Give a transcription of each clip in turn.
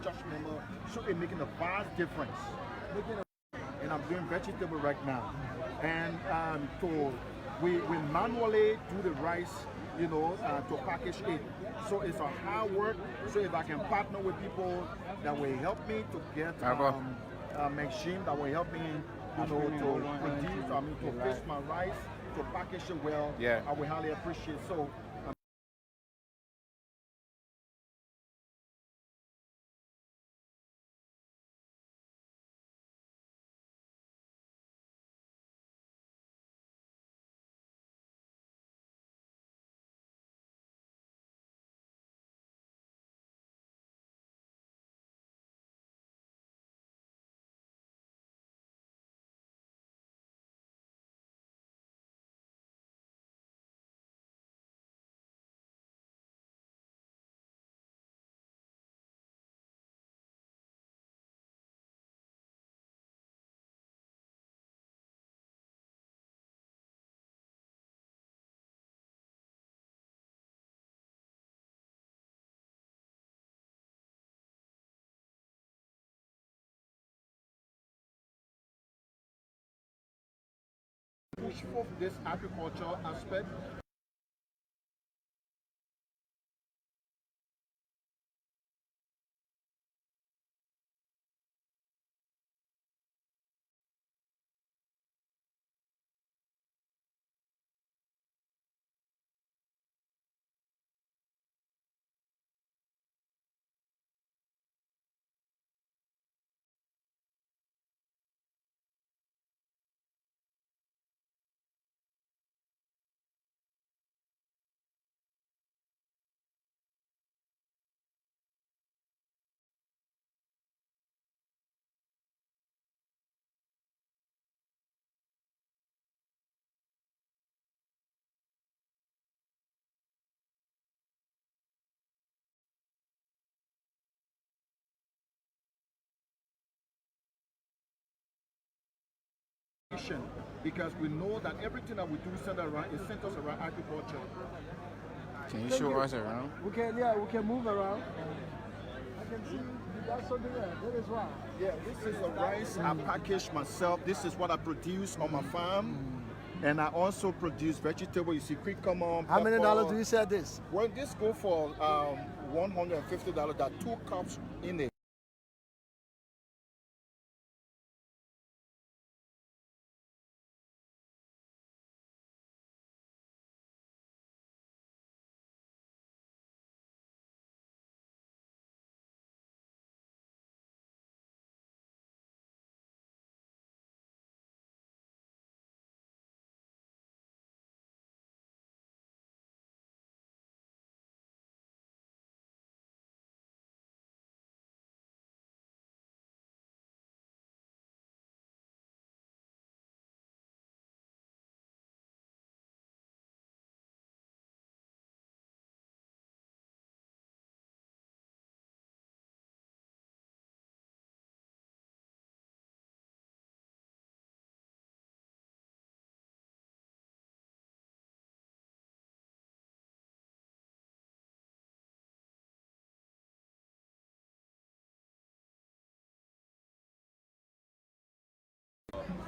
church member, so it's making a vast difference. And I'm doing vegetable right now. And we manually do the rice, to package it. So it's a hard work. So if I can partner with people that will help me to get a machine that will help me, to produce, to fish my rice, to package it well, I will highly appreciate. So. Push forth this agricultural aspect. Because we know that everything that we do is centered around agriculture. Can you show us around? We can move around. I can see you got something there. That is right. Yeah, this is the rice I package myself. This is what I produce on my farm. And I also produce vegetable. You see cucumber. How many dollars do you sell this? Well, this go for $150. There are 2 cups in it.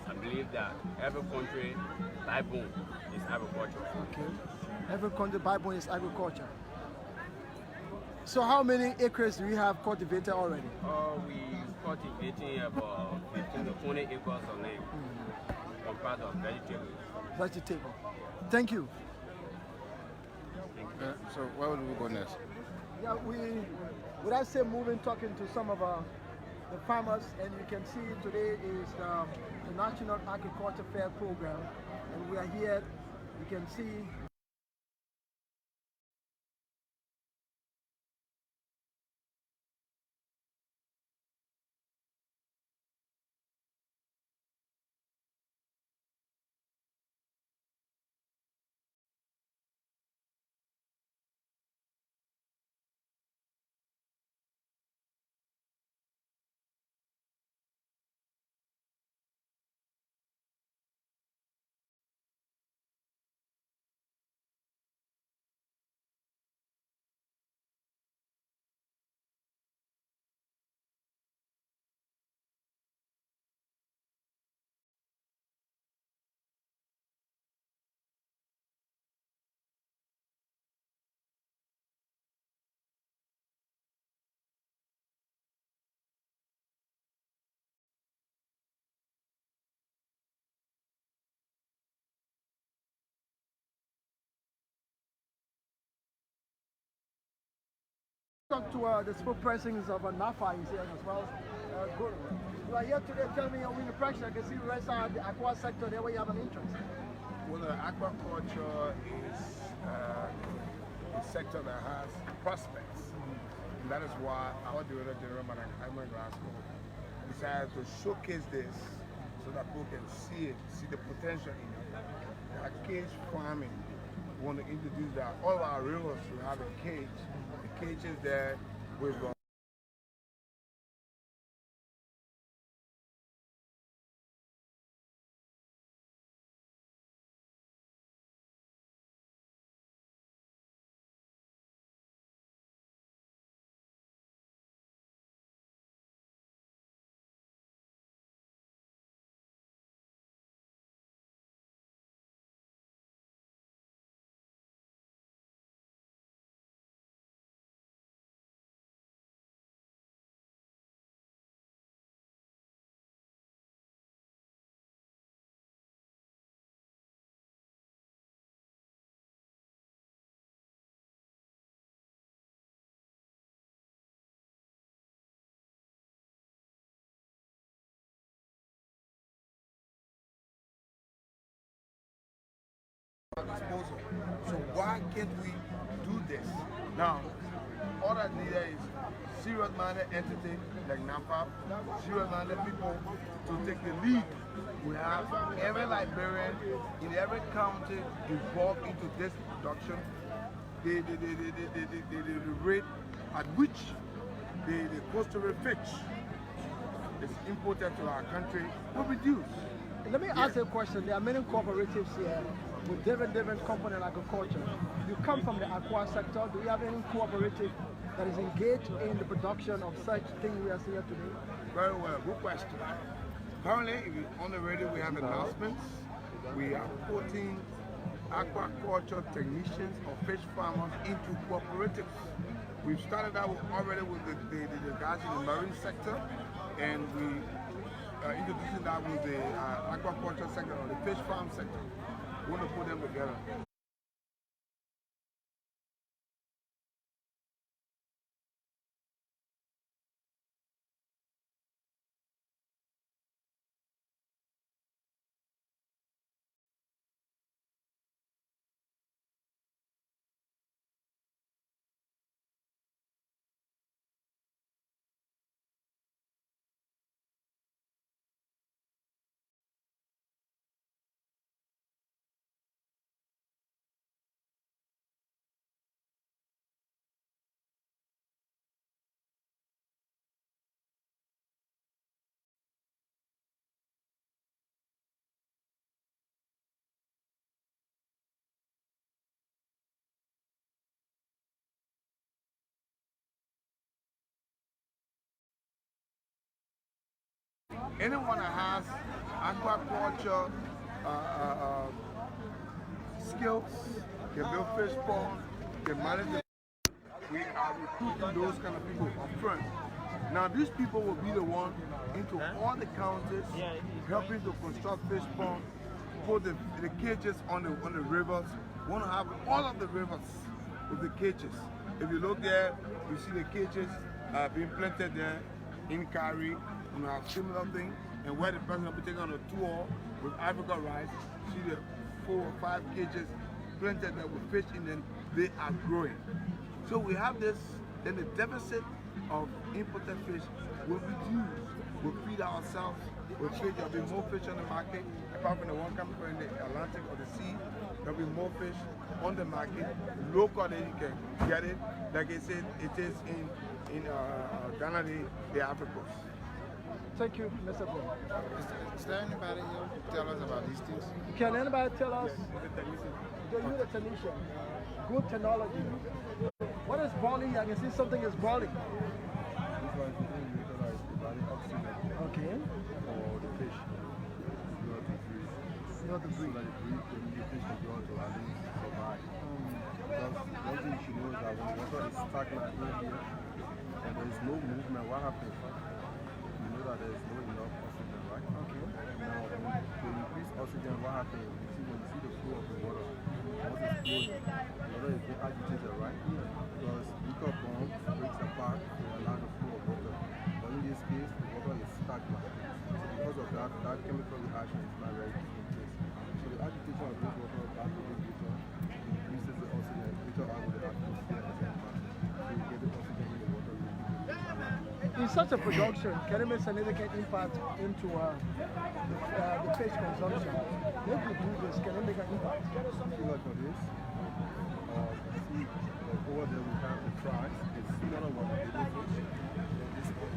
I believe that every country backbone is agriculture. Okay. Every country backbone is agriculture. So how many acres do you have cultivated already? We cultivating about 15 to 20 acres of land on part of vegetables. Vegetable. Thank you. So where will we go next? Yeah, would I say moving, talking to some of the farmers, and you can see today is the National Agriculture Fair Program, and we are here. You can see talk to the spokespersons of NAFA is here as well. Good. You are here today. Tell me your impression. I can see the rest of the aqua sector there where you have an interest. Well, the aquaculture is a sector that has prospects. And that is why our Director General, Madam Carmen Glasgow, decided to showcase this so that people can see it, see the potential in it. Like cage farming, we want to introduce that. All of our rivers will have a cage. The cage is there with disposal. So why can't we do this? Now, all that needed is serious-minded entity like NAFA, serious-minded people to take the lead. We have every librarian in every county involved into this production. The rate at which the coastal fish is imported to our country will reduce. Let me ask you a question. There are many cooperatives here with different companies in agriculture. You come from the aqua sector. Do you have any cooperative that is engaged in the production of such things we are seeing today? Very well, good question. Currently, if you on the radio, we have announcements. We are putting aquaculture technicians or fish farmers into cooperatives. We've started out already with the guys in the marine sector, and we are introducing that with the aquaculture sector or the fish farm sector. We want to put them together. Anyone that has aquaculture skills, can build fish ponds, can manage the we are recruiting those kind of people up front. Now these people will be the one into all the counties, helping to construct fish ponds, put the cages on the rivers. We want to have all of the rivers with the cages. If you look there, you see the cages being planted there in CARI. We have similar thing, and where the person will be taking on a tour with Africa rice, see the 4 or 5 cages planted there with fish in them, they are growing. So we have this, then the deficit of imported fish will reduce. We'll feed ourselves with fish, there'll be more fish on the market, apart from the one coming from the Atlantic or the sea, there'll be more fish on the market, locally you can get it, like I said, it is in Ghana, the Africans. Thank you, Mr. Bong. Is there anybody here to tell us about these things? Can anybody tell us? You're the technician. Good technology. What is boiling? I can see something is boiling. This one is being utilized to value oxygen Okay. for the fish. Not to breathe. So that the fish can go to at least survive. Because one thing you should know is that when the water is stagnant in here and there is no movement, what happens? You know that there is no enough oxygen, right? Okay. Now, to increase oxygen, what happens? When you see the flow of the water, once it's flowing, the water is being agitated, right? Because liquor bomb breaks apart. in such a production, can it make significant impact into the fish consumption? If we do this, can it make an impact? Similar to this, see, over there we have the fries. It's similar to what the baby fish. And this one.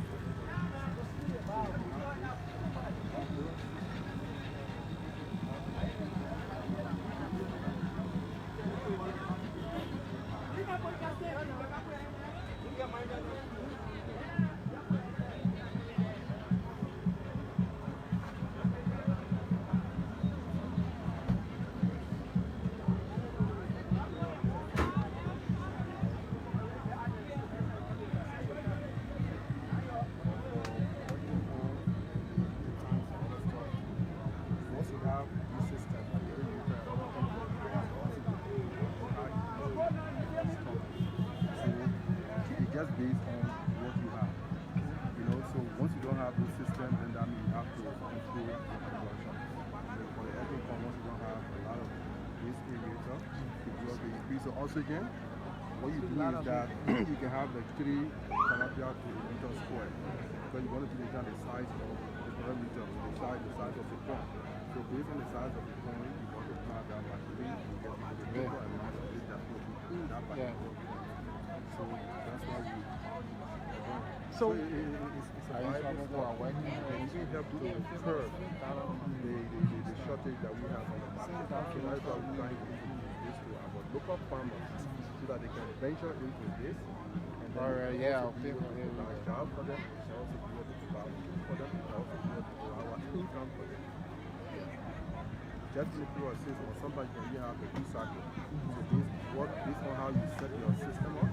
Once you have this system, it's just based on what you have. You know, so once you don't have this system, then that means you have to improve your production. So for the egg farm, once you don't have a lot of this aerator, to increase the oxygen, what you do is that you can have like 3 tilapia to a meter square. Because you want to determine the size of the parameter, the size of the pond. So based on the size of the pond, you multiply that by 3, you get the total amount of fish that will be in that particular pond. So that's why we. So it's a viable for and it will help to curb the shortage that we have on the market. So that's why we're trying to introduce this to our local farmers so that they can venture into this. And then also be able to provide jobs for them. It's also be able to provide food for them. It's also be able to provide income for them. Just to do a system, or sometimes you can have a recycle. So based on how you set your system up,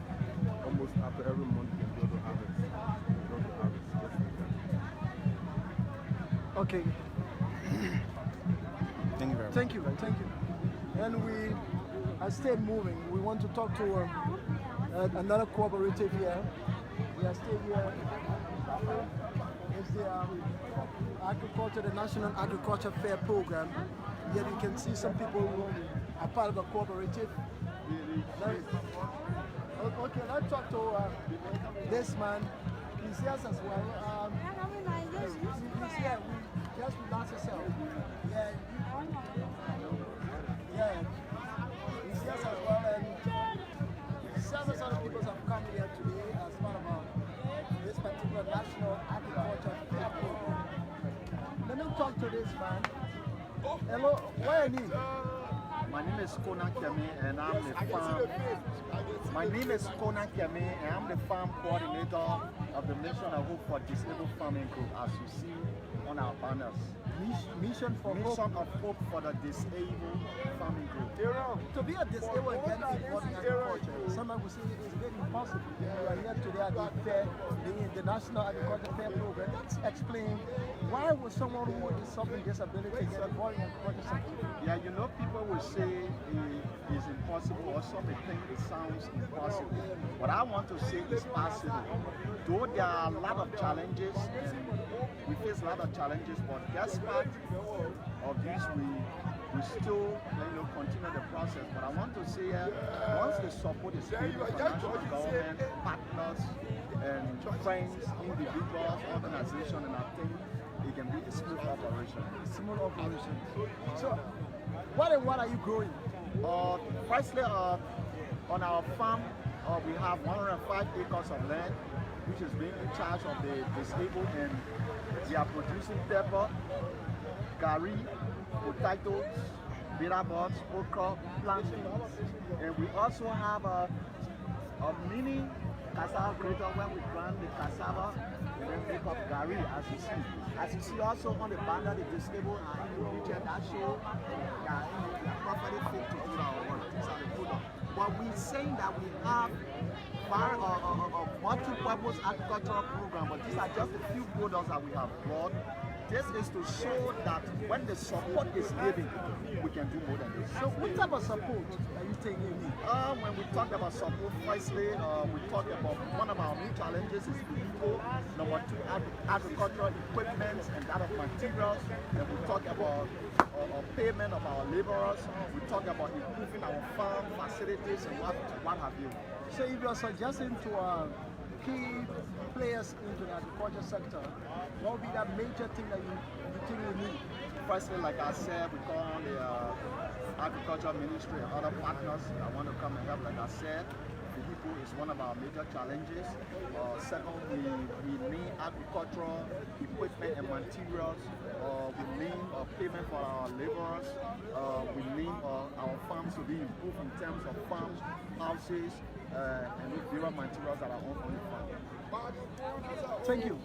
almost after every month you can go to harvest. Just like that. Okay. Thank you very much. Thank you, man. Thank you. And we stay moving. We want to talk to another cooperative here. We are still here. It's the agriculture, the National Agriculture Fair Program. Here you can see some people who are part of the cooperative. Okay, let's talk to this man. He's here as well. He's here. We just relax yourself. Yeah. Yeah. He's here as well, and several other people have come here today as part of this particular National Agriculture Fair Program. Let me talk to this man. Hello, what are you? My name is Kona Kemi and I'm the farm. My name is Kona Kemi and I'm the farm coordinator of the Mission of Hope for Disabled Farming Group, as you see on our banners. Mission of Hope for the Disabled Farming Group. To be a disabled and get involved in agriculture, sometimes we say it's very impossible. We are here today at the fair, the National Agriculture Fair Program. Let's explain why would someone who is suffering disability get involved in agriculture sector? Yeah, you know, people will say it is impossible, or some may think it sounds impossible. What I want to say is possible. Though there are a lot of challenges, we face a lot of challenges, but despite of this, we still continue the process. But I want to say once the support is given from national government, partners, and friends, individuals, organizations, and I think it can be a smooth operation. Smooth operation. So, what are you growing? Firstly, on our farm, we have 105 acres of land, which is being in charge of the disabled, and we are producing pepper, CARI, potatoes, bitter buds, okra, plantains, and we also have a mini cassava grater where we grind the cassava and then make up CARI, as you see. As you see also on the banner, the disabled are in the region that show they are properly fit to do our work. These are the products. But we're saying that we have multi-purpose agricultural program, but these are just a few products that we have brought. This is to show that when the support is given, we can do more than this. So what type of support are you taking in? When we talk about support, firstly, we talk about one of our main challenges is vehicle, number 2, agricultural equipment and that of materials, and we talk about payment of our laborers, we talk about improving our farm facilities and what have you. So if you're suggesting to keep players into the agriculture sector, what would be that major thing that you think we need? Firstly, like I said, we call on the agriculture ministry and other partners that want to come and help. Like I said, the people is one of our major challenges. Second, we need agricultural equipment and materials. We need payment for our laborers. We need our farms to be improved in terms of farms, houses, and the various materials that are on the farm. Thank you.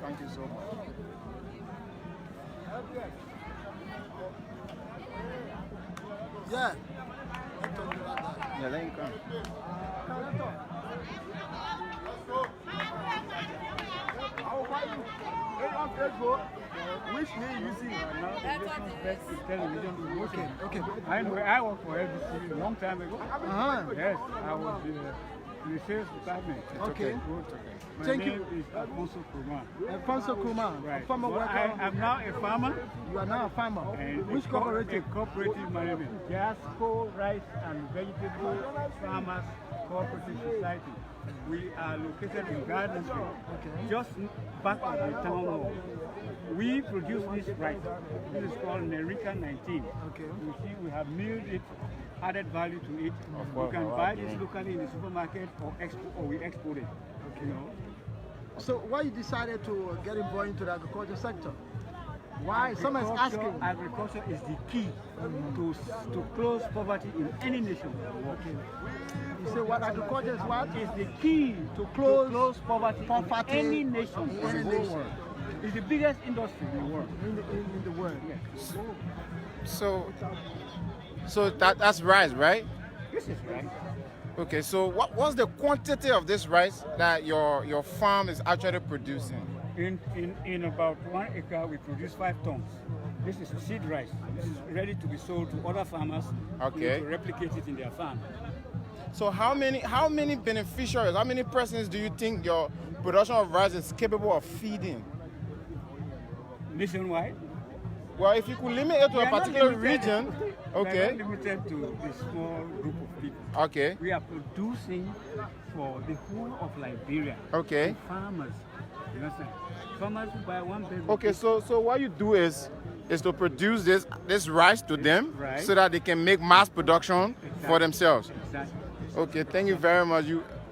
Thank you so much. Yeah. Let's talk about that. Yeah, let him come. Which name you see? Okay, okay. I know I worked for LBC a long time ago. Yes, I was in the sales department. Okay. My Thank name you. is Alfonso Kuma. Alfonso Kuma, Right. a farmer Well, worker. I'm now a farmer. You are now a farmer. And Which cooperative? A cooperative management. Gasco Rice and Vegetable Farmers Cooperative Society. We are located in Garden Street, just back of the town hall. We produce this rice. This is called Nerica 19. Okay. You see, we have milled it, added value to it. course, You can I buy like this it. locally in the supermarket or we export it. Okay. You know? So why you decided to get involved into the agriculture sector? Why? Someone's asking. Agriculture is the key to close poverty in any nation. You say what agriculture is what? It's the key To close poverty poverty in any nation. in any the whole nation. world. It's the biggest industry in the world. in the world. Yes. So that's rice, right? This is right. Okay, so what's the quantity of this rice that your farm is actually producing? In about 1 acre, we produce 5 tons. This is seed rice. This is ready to be sold to other farmers Okay. to replicate it in their farm. So how many beneficiaries, how many persons do you think your production of rice is capable of feeding? Nationwide. Well, if you could limit it to We a are not particular limited- region, We are okay, not limited to a small group of people. okay, We are producing for the whole of Liberia. okay. The farmers. You understand? Farmers who buy 1 bag. Okay, so what you do is to produce this rice to them Right. so that they can make mass production for Exactly. themselves. Exactly. Okay, thank you very much.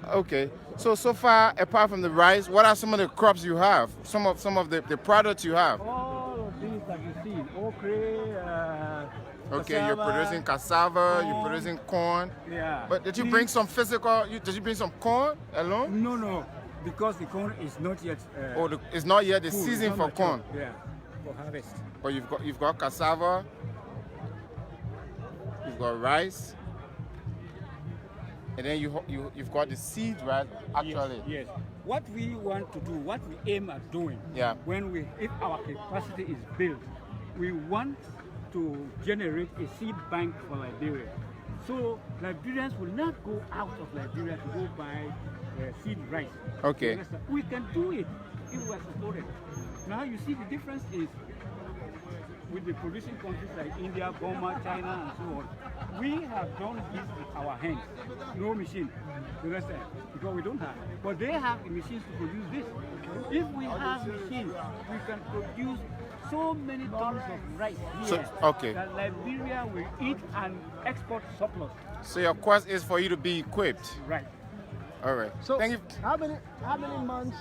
Okay. So far, apart from the rice, what are some of the crops you have? Some of the products you have? All of these that you see, okra, Okay, you're cassava, producing cassava, you're corn. producing corn. Yeah. But did you Peas. bring some physical? Did you bring some corn alone? No, because the corn is not yet. Or it's not yet the full, it's season not for mature. corn. Yeah, for harvest. But you've got cassava, you've got rice, and then you've got the seeds, right? Actually. Yes. What we want to do, what we aim at doing, Yeah. if our capacity is built, we want to generate a seed bank for Liberia. So Liberians will not go out of Liberia to go buy seed rice. Okay. You understand? We can do it if we are supported. Now you see the difference is with the producing countries like India, Burma, China, and so on. We have done this with our hands, no machine. You understand? Because we don't have. But they have the machines to produce this. If we have machines, we can produce so many tons of rice So- here okay. that Liberia will eat and export surplus. So your quest is for you to be equipped. Right. All right. So Thank you. how many months?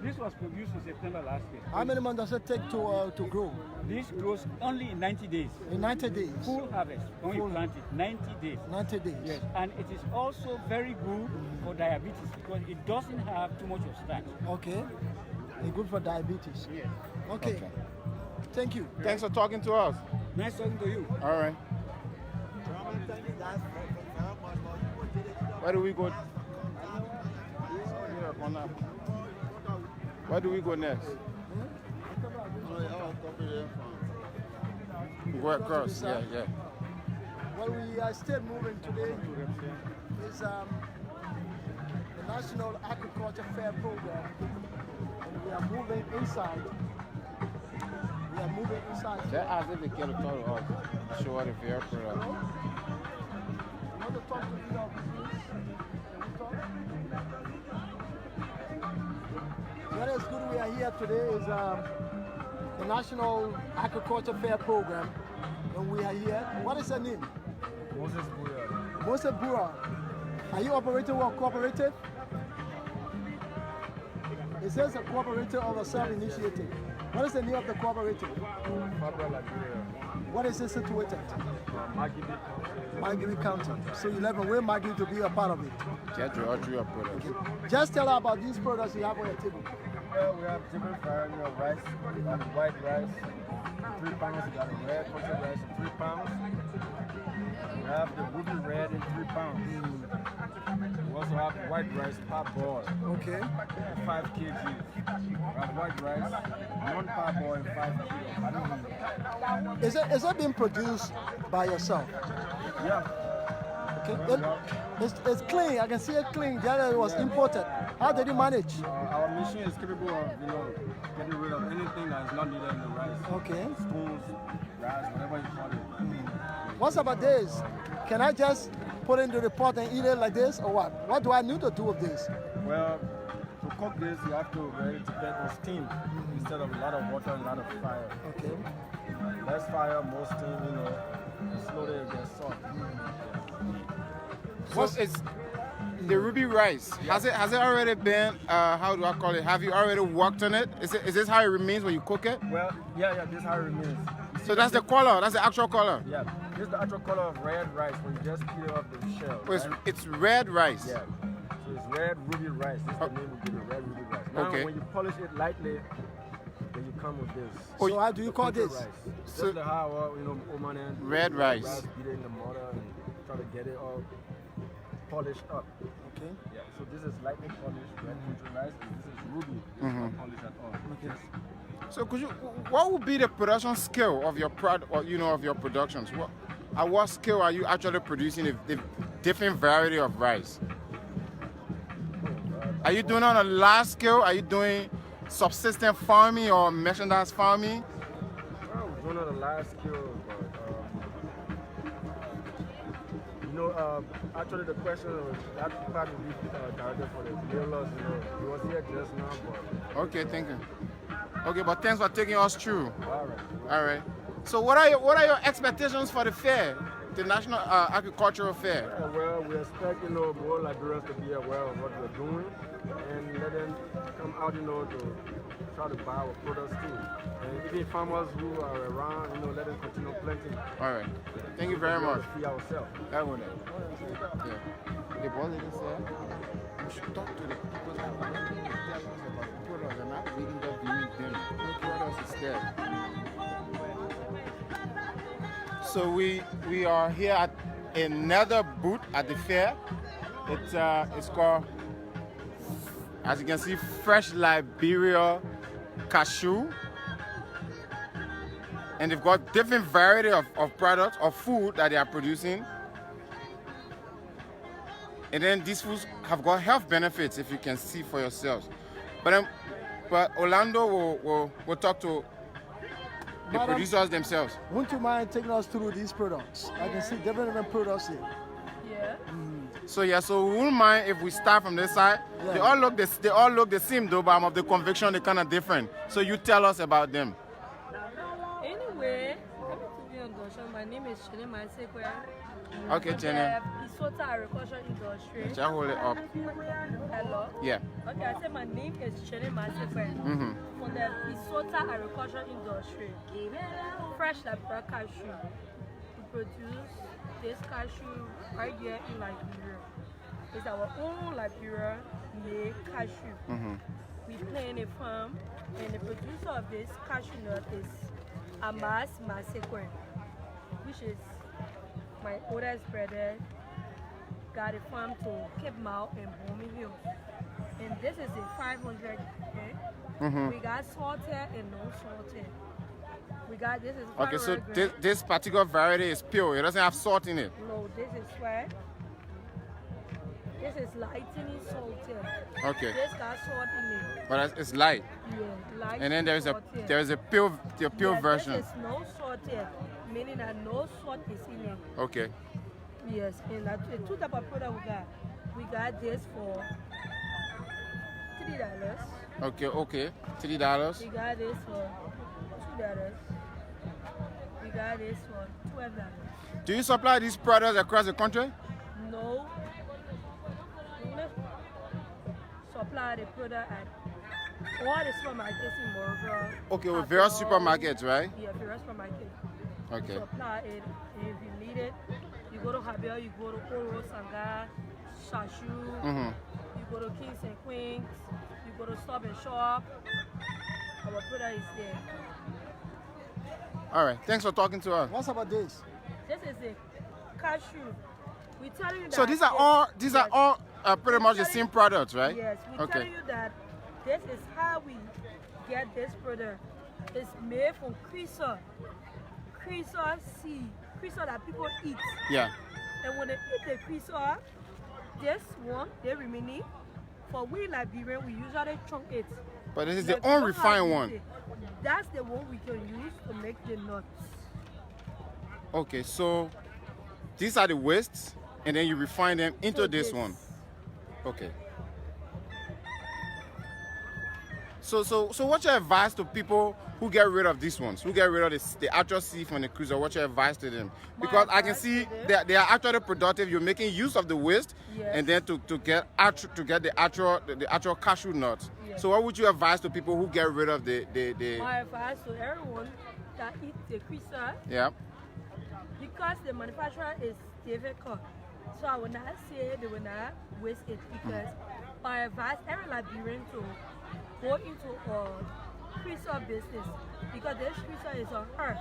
This was produced in September last year. How many months does it take to grow? This grows only in 90 days. In 90 days. Full harvest, when you plant it, 90 days. 90 days. Yes, and it is also very good for diabetes because it doesn't have too much of starch. Okay. It's good for diabetes. Yes. Okay. Thank you. Thanks for talking to us. Nice talking to you. All right. Where do we go? Where do we go next? Go across. Yeah. Well, we are still moving today. Is the National Agriculture Fair Program. And we are moving inside. We are moving inside. They asked if they get a total of show the fair for You want to talk to me now, please? Can we talk? we are here today is the National Agriculture Fair Program, and we are here. What is your name? Moses Buya. Moses Bura. Are you operating or cooperative? It says a cooperative or a self-initiated. What is the name of the cooperative? Fabra Liberia. What is it situated? Magidi. Marguerite County. So you live in where Marguerite to be a part of it. Get your products. Just tell her about these products you have on your table. Well, we have different variety of rice. We have white rice, 3 pounds. We have the red country rice, 3 pounds. We have the ruby red in 3 pounds. We also have white rice parboil, Okay. 5 kg. We have white rice, non-parboil, 5 kg. Is it being produced by yourself? Yeah. Okay. It's clean. I can see it clean. The other was imported. How did you manage? Our machine is capable of, getting rid of anything that is not needed in the rice. Okay. Stones, grass, whatever you call it. What's about this? Can I just put it into the pot and eat it like this, or what? What do I need to do with this? Well, to cook this, you have to ready to get the steam instead of a lot of water and a lot of fire. Okay. Less fire, more steam, slowly it gets soft. So it's the ruby rice. Has it already been? How do I call it? Have you already worked on it? Is this how it remains when you cook it? Well, yeah, this is how it remains. So that's the color. That's the actual color. Yeah, this is the actual color of red rice when you just peel off the shell. Oh, right? it's red rice. Yeah. So it's red ruby rice. This is the name we give it, red ruby rice. Now, Okay. when you polish it lightly, then you come with this. So how do you call this? Rice. So- Just like how, Oman and Red rice. Beat it in the mortar and try to get it all polished up. Okay. Yeah. So this is lightly polished red country rice, and this is ruby. It's not polished at all. Okay. So what would be the production scale of your product, or of your productions? At what scale are you actually producing the different variety of rice? Are you doing it on a large scale? Are you doing subsistence farming or merchandise farming? Well, we're doing it on a large scale, but actually the question was that part will be directed for the dealers. He was here just now, but Okay, thank you. Okay, but thanks for taking us through. all right. All right. So what are your expectations for the fair, the National Agricultural Fair? Well, we expect more Liberians to be aware of what we're doing and let them come out, to try to buy our products too. And even farmers who are around, let them continue planting. All right. Thank you very much. Feed ourselves. That one. Yeah. The boss lady said we should talk to the people that are tell us about the products and not reading the viewing them. The products is there. So we are here at another booth at the fair. It's called, as you can see, Fresh Liberia Cashew. And they've got different variety of products of food that they are producing. And then these foods have got health benefits, if you can see for yourselves. But Orlando will talk to the Madam, producers themselves. Wouldn't you mind taking us through these products? I can see different products here. Yeah. So we wouldn't mind if we start from this side. Yeah. They all look the same though, but I'm of the conviction they're kind of different. So you tell us about them. Anyway, my name is Chene Masekwe. Okay, Chene. Isota Agriculture Industry. Just hold it up. Hello? Yeah. Okay, I said my name is Chene Masekwe. For the Isota Agriculture Industry. Fresh Liberia Cashew. We produce this cashew right here in Liberia. It's our own Liberia made cashew. We plant a farm, and the producer of this cashew nut is Amas Masekwe, which is my oldest brother. Got a farm to Cape Mount and Bomi Hill. And this is a 500 head. We got salted and non-salted. We got this is 500 Okay, so grams. this particular variety is pure. It doesn't have salt in it. No, this is sweat. This is lightly salted. Okay. This got salt in it. But it's light. Yeah, light. And then there's a pure yeah, version. This is no salted, meaning that no salt is in it. Okay. Yes, and the two type of product we got. We got this for $3. Okay, okay. $3. We got this for $2. We got this for $12. Do you supply these products across the country? No. We only supply the product at all the supermarkets in Morocco. Okay, with various supermarkets, right? Yeah, various supermarkets. Okay. Supply it. And if you need it, you go to Habel, you go to Oro, Sanga, Shashu, you go to Kings and Queens, you go to Stop and Shop. Our product is there. All right. Thanks for talking to us. What's about this? This is a cashew. We tell you that. So these are all pretty much the same products, right? Yes, we tell you that this is how we get this product. It's made from creaser seed, creaser that people eat. Yeah. And when they eat the creaser, this one they remaining. For we Liberian, we usually chunk it. But this is Like, the we don't unrefined have one. it. That's the one we can use to make the nuts. Okay, so these are the wastes, and then you refine them into So this one. Okay. So what's your advice to people who get rid of these ones, who get rid of the actual seed from the cruiser? What's your advice to them? Because I can see that they are actually productive. You're making use of the waste, and then to get the actual cashew nut. Yes. So what would you advise to people who get rid of the My advice to everyone that eat the creaser, yeah. because the manufacturer is difficult. So I will not say they will not waste it, because my advice every Liberian to go into a creaser business, because this creaser is a herb.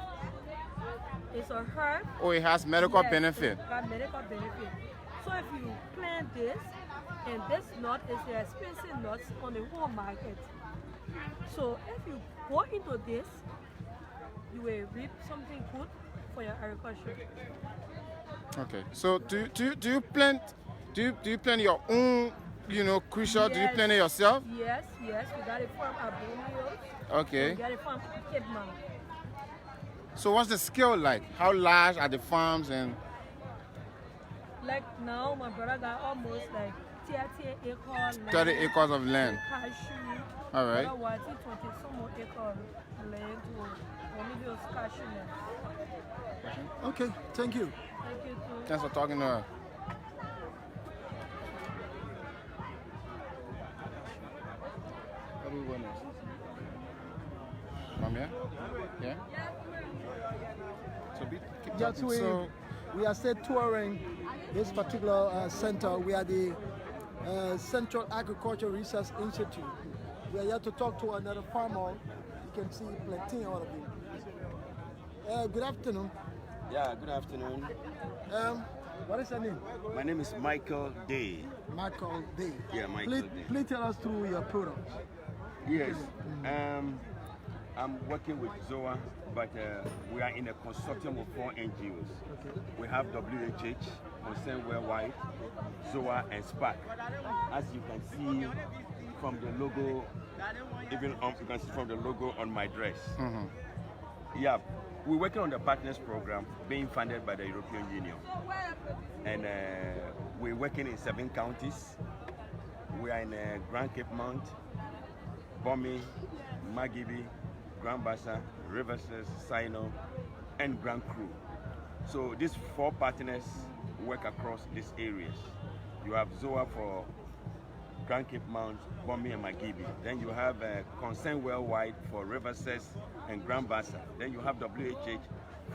It's a herb. Oh, it has medical Yes, benefit. It got medical benefit. So if you plant this, and this nut is the expensive nuts on the whole market. So if you go into this, you will reap something good for your agriculture. Okay. So do you plant your own crucial? Do you plant it yourself? Yes, we got a farm at Bong. Okay. We got a farm at Cape Mount. So what's the scale like? How large are the farms and? Like now, my brother got almost like 30 acres land. 30 acres of land. Cashew. All right. 20 some more acres land to only those cashew land. Okay, thank you. Thank you too. Thanks for talking to us. What do we want next? From here? Yeah? So keep Just talking. we are still touring this particular center. We are the Central Agricultural Research Institute. We are here to talk to another farmer. You can see plenty out of him. Good afternoon. Yeah, good afternoon. What is your name? My name is Michael Day. Michael Day. Yeah, Michael Day. Please tell us through your products. Yes. I'm working with ZOA, but we are in a consortium of 4 NGOs. Okay. We have WHH, Concern Worldwide, ZOA, and SPAC. As you can see from the logo, you can see from the logo on my dress. Yeah, we're working on the Partners Program being funded by the European Union. And we're working in 7 counties. We are in Grand Cape Mount, Bomi, Magibi, Grand Bassa, Riverses, Sino, and Grand Cru. So these 4 partners work across these areas. You have ZOA for Grand Cape Mount, Bomi, and Magibi. Then you have Concern Worldwide for Riverses and Grand Bassa. Then you have WHH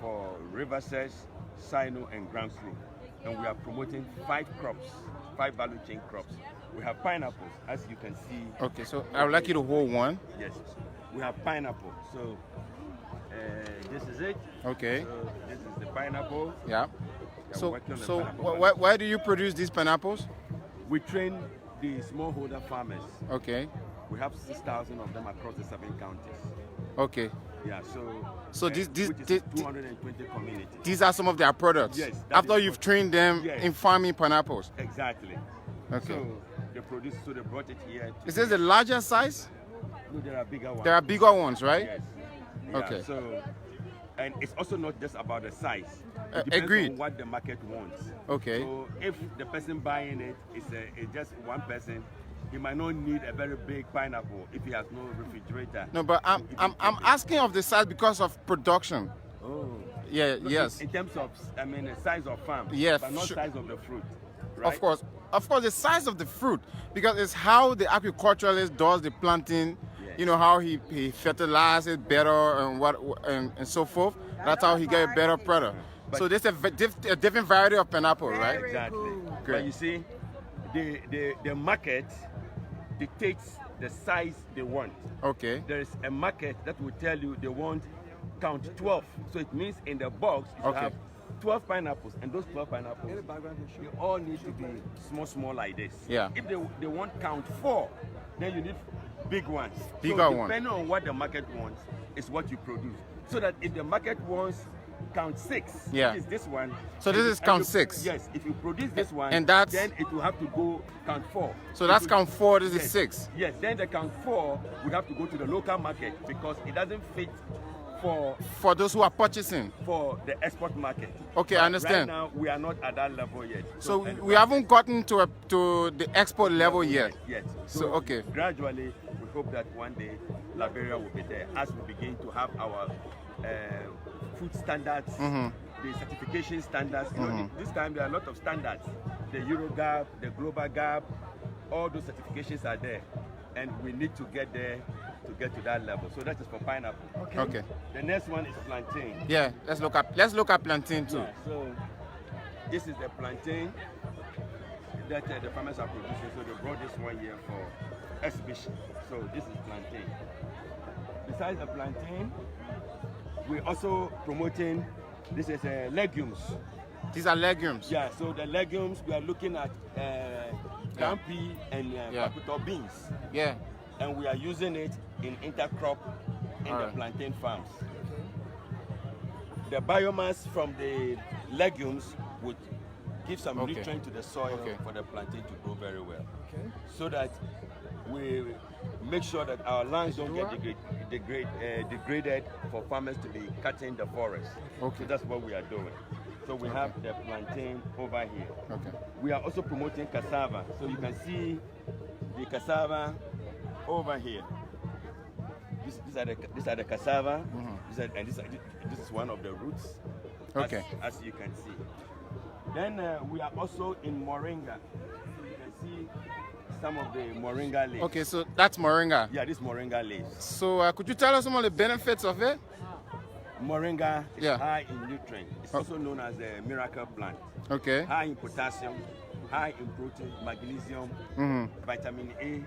for Riverses, Sino, and Grand Cru. And we are promoting 5 crops, 5 value chain crops. We have pineapples, as you can see. Okay, so I would like you to hold one. Yes, we have pineapple. So this is it. Okay. So this is the pineapple. Yeah. So where do you produce these pineapples? We train the smallholder farmers. Okay. We have 6,000 of them across the 7 counties. Okay. Yeah. So these 220 communities. These are some of their products. Yes. After you've trained them in farming pineapples. Exactly. Okay. So they produce. So they brought it here. Is this the larger size? No, there are bigger ones. There are bigger ones, right? Yes. Yeah, okay. So, and it's also not just about the size. It depends agreed. on what the market wants. Okay. So if the person buying it is just one person, he might not need a very big pineapple if he has no refrigerator. No, but I'm asking of the size because of production. Oh. Yeah, yes. In terms of, I mean, the size of farm, Yeah, but not size of the fruit. Right? Of course, the size of the fruit, because it's how the agriculturalist does the planting. Yes. You know how he fertilizes it better and so forth. That's how he get a better product. So there's a different variety of pineapple, right? Exactly. Great. But you see, the market dictates the size they want. Okay. There is a market that will tell you they want count 12. So it means in the box you have 12 pineapples, and those 12 pineapples, they all need to be small like this. Yeah. If they want count 4, then you need big ones. Bigger ones. Depending on what the market wants, is what you produce. So that if the market wants count 6, yeah, which is this one. So this is count 6. Yes. If you produce this one, and that's, then it will have to go count 4. So that's count 4. This is 6. Yes. Then the count 4 would have to go to the local market because it doesn't fit for those who are purchasing for the export market. Okay, but I understand. Right now we are not at that level yet. So we haven't gotten to the export level yet. Yet. So okay. Gradually, we hope that one day Liberia will be there as we begin to have our food standards, the certification standards. You know, this time there are a lot of standards. The EuroGAP, the Global GAP, all those certifications are there, and we need to get there to get to that level. So that is for pineapple. Okay. The next one is plantain. Yeah, let's look at plantain too. Yeah, so this is the plantain that the farmers are producing. So they brought this one here for exhibition. So this is plantain. Besides the plantain, we're also promoting, this is legumes. These are legumes. Yeah, so the legumes, we are looking at ground pea and capital beans. Yeah. And we are using it in intercrop in the plantain farms. The biomass from the legumes would give some nutrient to the soil for the plantain to grow very well. So that we make sure that our lands don't get degraded for farmers to be cutting the forest. So that's what we are doing. So we have the plantain over here. We are also promoting cassava. So you can see the cassava over here. These are the cassava, and this is one of the roots. As you can see. Then we are also in moringa. You can see some of the moringa leaves. Okay, so that's moringa. Yeah, this moringa leaves. So could you tell us some of the benefits of it? Moringa is high in nutrients. It's also known as a miracle plant. Okay. High in potassium, high in protein, magnesium, vitamin A,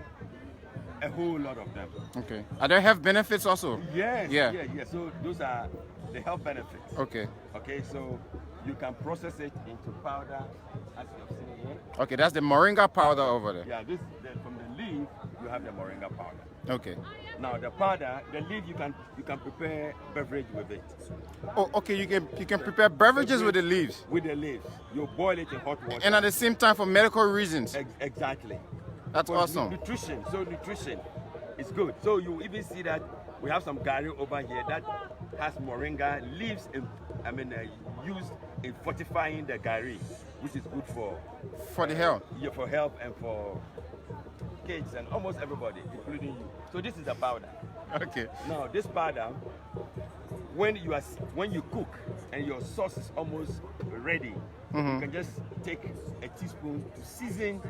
a whole lot of them. Okay. Are there health benefits also? Yes. Yeah. So those are the health benefits. Okay, so you can process it into powder, as you have seen here. Okay, that's the moringa powder over there. Yeah, from the leaf you have the moringa powder. Okay. Now the powder, the leaf you can prepare beverage with it. Oh, okay. You can prepare beverages with the leaves. With the leaves, you boil it in hot water. And at the same time for medical reasons. Exactly. That's awesome. Nutrition. So nutrition is good. So you even see that we have some CARI over here that has moringa leaves. Used in fortifying the CARI, which is good for the health. Yeah, for health and for kids and almost everybody, including you. So this is the powder. Okay. Now this powder, when you cook and your sauce is almost ready, you can just take a teaspoon to season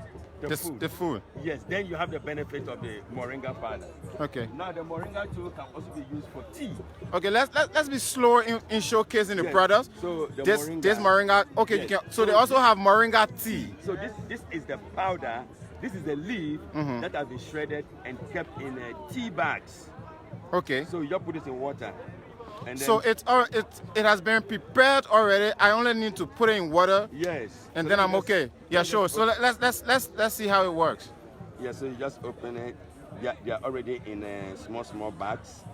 the food. Yes, then you have the benefit of the moringa powder. Okay. Now the moringa too can also be used for tea. Okay, let's be slower in showcasing the products. So this moringa. Okay, yes. So they also have moringa tea. So this is the powder. This is the leaf that has been shredded and kept in tea bags. Okay. So you just put it in water. And then so it has been prepared already. I only need to put it in water. Yes. And then I'm okay. Yeah, sure. So let's see how it works. Yeah. So you just open it. They are already in small bags.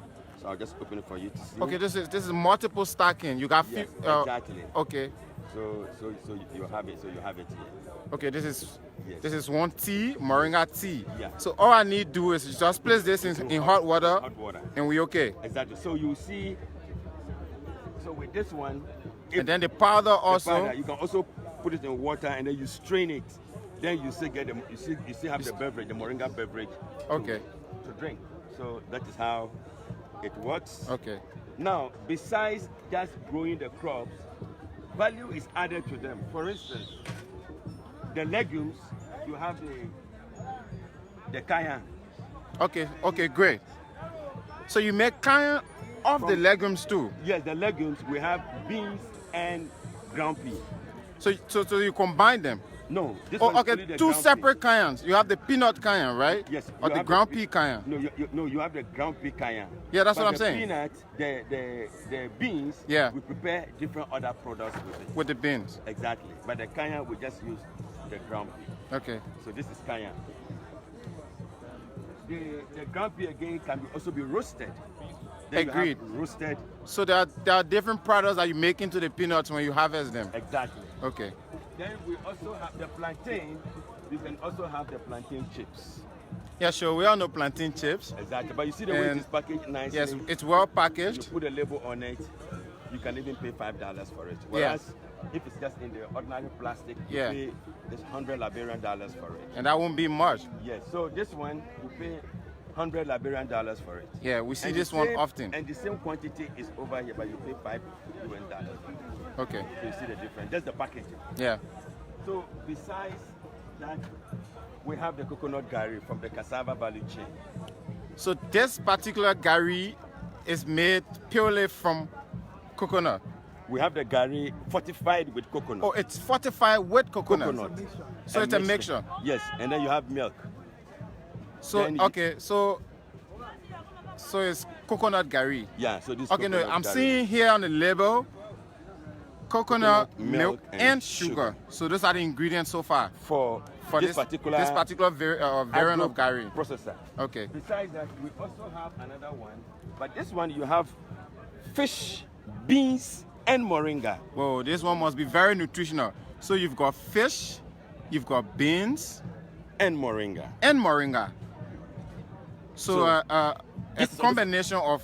So I'll just open it for you to see. Okay. This is multiple stacking. You got exactly. Okay. So you have it. So you have it here. Okay. This is one tea, moringa tea. Yeah. So all I need to do is just place this in hot water. And we okay. Exactly. So you see. So with this one, and then the powder also. You can also put it in water and then you strain it then you still get the you still have the beverage, the moringa beverage. Okay. To drink. So that is how it works. Okay. Now, besides just growing the crops, value is added to them. For instance, the legumes, you have the cayenne. Okay, great. So you make cayenne of the legumes too? Yes, the legumes, we have beans and ground pea. So you combine them? No. This Oh, okay, two separate cayennes. You have the peanut cayenne, right? Yes. Or the ground pea cayenne? No, you have the ground pea cayenne. Yeah, that's but what I'm saying. Peanut, the beans, yeah, we prepare different other products with it. With the beans? Exactly. But the cayenne, we just use the ground pea. Okay. So this is cayenne. The ground pea again can also be roasted. Then Agreed. Roasted. So there are different products that you make into the peanuts when you harvest them? Exactly. Okay. Then we also have the plantain. You can also have the plantain chips. Yeah, sure. We all know plantain chips. Exactly. But you see the way it is packaged nicely. Yes, it's well packaged. You put a label on it. You can even pay $5 for it. Whereas if it's just in the ordinary plastic, you pay just $100 Liberian for it. And that won't be much. Yes. So this one, you pay $100 Liberian for it. Yeah, we see this one often. And the same quantity is over here, but you pay $5 US. Okay. So you see the difference. Just the packaging. Yeah. So besides that, we have the coconut gari from the cassava value chain. So this particular gari is made purely from coconut? We have the gari fortified with coconut. Oh, it's fortified with coconut? So it's a mixture? Yes, and then you have milk. So, okay, so it's coconut gari? Yeah, so this okay, no, I'm gari. seeing here on the label, coconut, milk, and sugar. So those are the ingredients so far? For this particular variant of gari. Processor. Okay. Besides that, we also have another one. But this one, you have fish, beans, and moringa. Whoa, this one must be very nutritional. So you've got fish, you've got beans, and moringa. So a combination of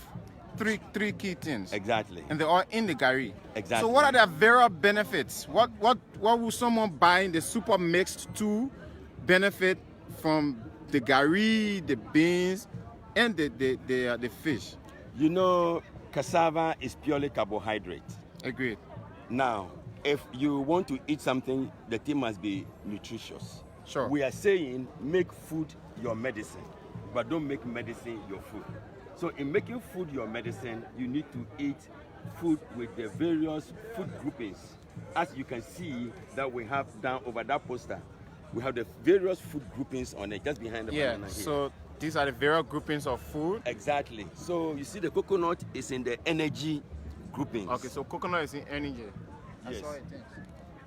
three key things. Exactly. And they're all in the gari. Exactly. So what are the various benefits? What will someone buying the super mixed two benefit from the gari, the beans, and the fish? You know, cassava is purely carbohydrate. Agreed. Now, if you want to eat something, the thing must be nutritious. Sure. We are saying make food your medicine, but don't make medicine your food. So in making food your medicine, you need to eat food with the various food groupings. As you can see that we have down over that poster, we have the various food groupings on it, just behind the banana here. So these are the various groupings of food? Exactly. So you see the coconut is in the energy groupings. Okay, so coconut is in energy. Yes.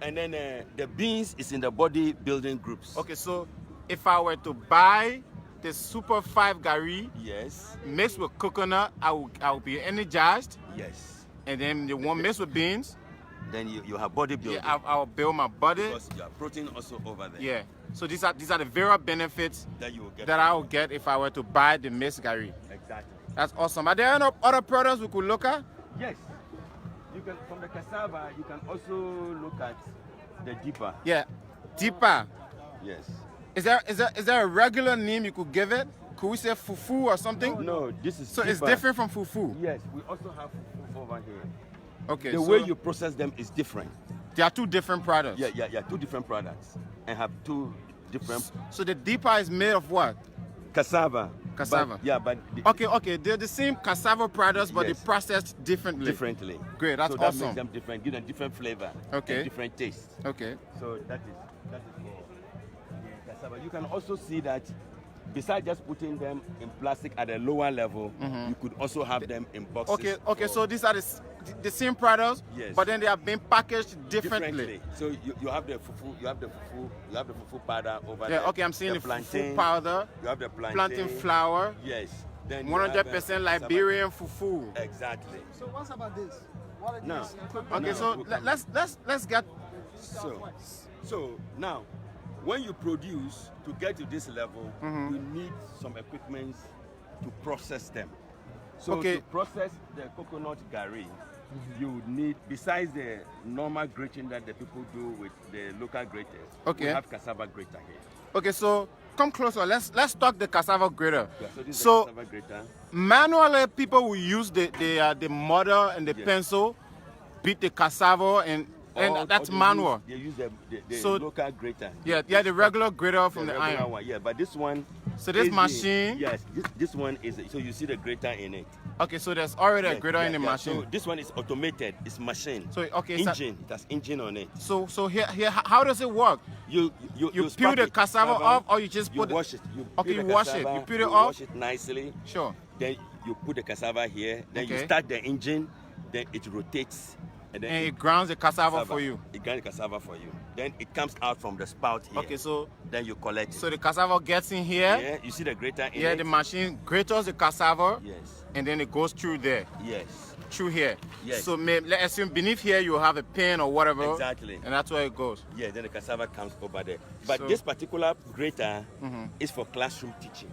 And then the beans is in the body building groups. Okay, so if I were to buy the Super 5 gari, yes, mixed with coconut, I will be energized. Yes. And then the one mixed with beans, then you have body building. Yeah, I'll build my body. Because you have protein also over there. Yeah. So these are the various benefits that you will get. That I will get if I were to buy the mixed gari. Exactly. That's awesome. Are there any other products we could look at? Yes. You can, from the cassava, you can also look at the deeper. Yeah, deeper. Yes. Is there a regular name you could give it? Could we say fufu or something? No, this is so deeper. It's different from fufu. Yes, we also have fufu over here. Okay. The way you process them is different. They are two different products. Yeah, two different products, and have two different. So the deeper is made of what? Cassava. Cassava. But okay. They're the same cassava products, but they're processed differently. Differently. Great. That's so awesome. That makes them different, give them different flavor. Okay. And different taste. Okay. So that is for the cassava. You can also see that besides just putting them in plastic at a lower level, you could also have them in boxes. Okay. So these are the same products, yes, but then they are being packaged differently. So you have the fufu, you have the fufu powder over there. Yeah. Okay. I'm seeing the plantain fufu powder. You have the plantain flour. Yes. Then 100% Liberian fufu. Exactly. So what's about this? What are now, these? Okay. So let's get. So now, when you produce to get to this level, you need some equipment to process them. So to process the coconut gari, you need, besides the normal grating that the people do with the local graters, Okay. we have cassava grater here. Okay, so come closer. Let's talk the cassava grater. Yeah, so this is So the cassava grater. manually, people will use the mortar and the Yes. pencil, beat the cassava, and that's Or manual. They use the So- local grater. Yeah, the regular grater from the regular iron. one. Yeah, but this one. So this is the- machine. yes, this one is. So you see the grater in it. Okay, so there's already a Yes, grater in the yeah. machine. So this one is automated. It's machine. So okay, so- engine. It has engine on it. So here, how does it work? You peel spark the it, cassava off, or you just put wash it. You Okay, peel you the wash it. cassava, You peel it off? Wash it nicely. Sure. Then you put the cassava here. Then you Okay. start the engine. Then it rotates. And then And it grounds the cassava for you. It grinds the cassava for you. Then it comes out from the spout here. Okay, so Then you collect it. so the cassava gets in here. Yeah, you see the grater in Yeah, it? the machine graters the cassava. Yes. And then it goes through there. Yes. Through here. Yes. So let's assume beneath here you have a pen or whatever. Exactly. And that's where it goes. Yeah, then the cassava comes over there. But So- this particular grater is for classroom teaching.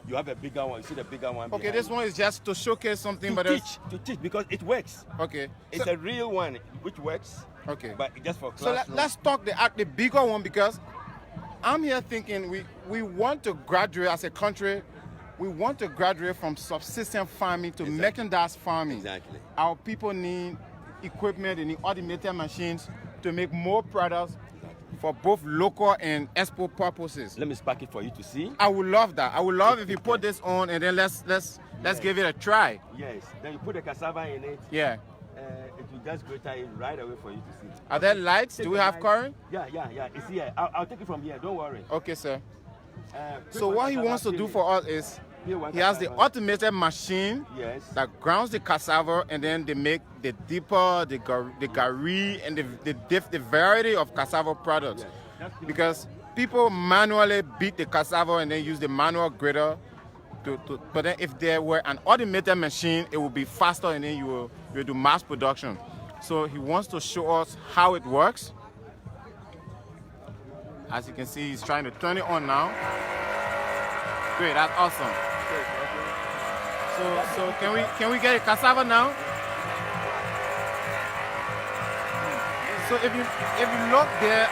You have a bigger one. You see the bigger one. Okay, behind this you? one is just to showcase something, but to teach because it works. okay. It's So- a real one which works. Okay. But it's just for So classroom. let's talk the bigger one, because I'm here thinking we want to graduate as a country. We want to graduate from subsistence farming to Exactly. mechanized farming. Exactly. Our people need equipment, they need automated machines to make more products for both local and export purposes. Let me spark it for you to see. I would love that. I would love if you put this on and then let's give it a try. Yes. Then you put the cassava in it. Yeah. It will just grater it right away for you to see. Are there lights? Do we have current? Yeah. It's here. I'll take it from here. Don't worry. Okay, sir. Put So one what he cassava, wants to peel do it. for us is Peel one he has the cassava. automated machine Yes. that grounds the cassava, and then they make the dipper, the gari, and the variety of cassava products. Yes. Because people manually beat the cassava and then use the manual grater but then if there were an automated machine, it would be faster, and then you will do mass production. So he wants to show us how it works. As you can see, he's trying to turn it on now. Great, that's awesome. So can we get a cassava now? So if you look there,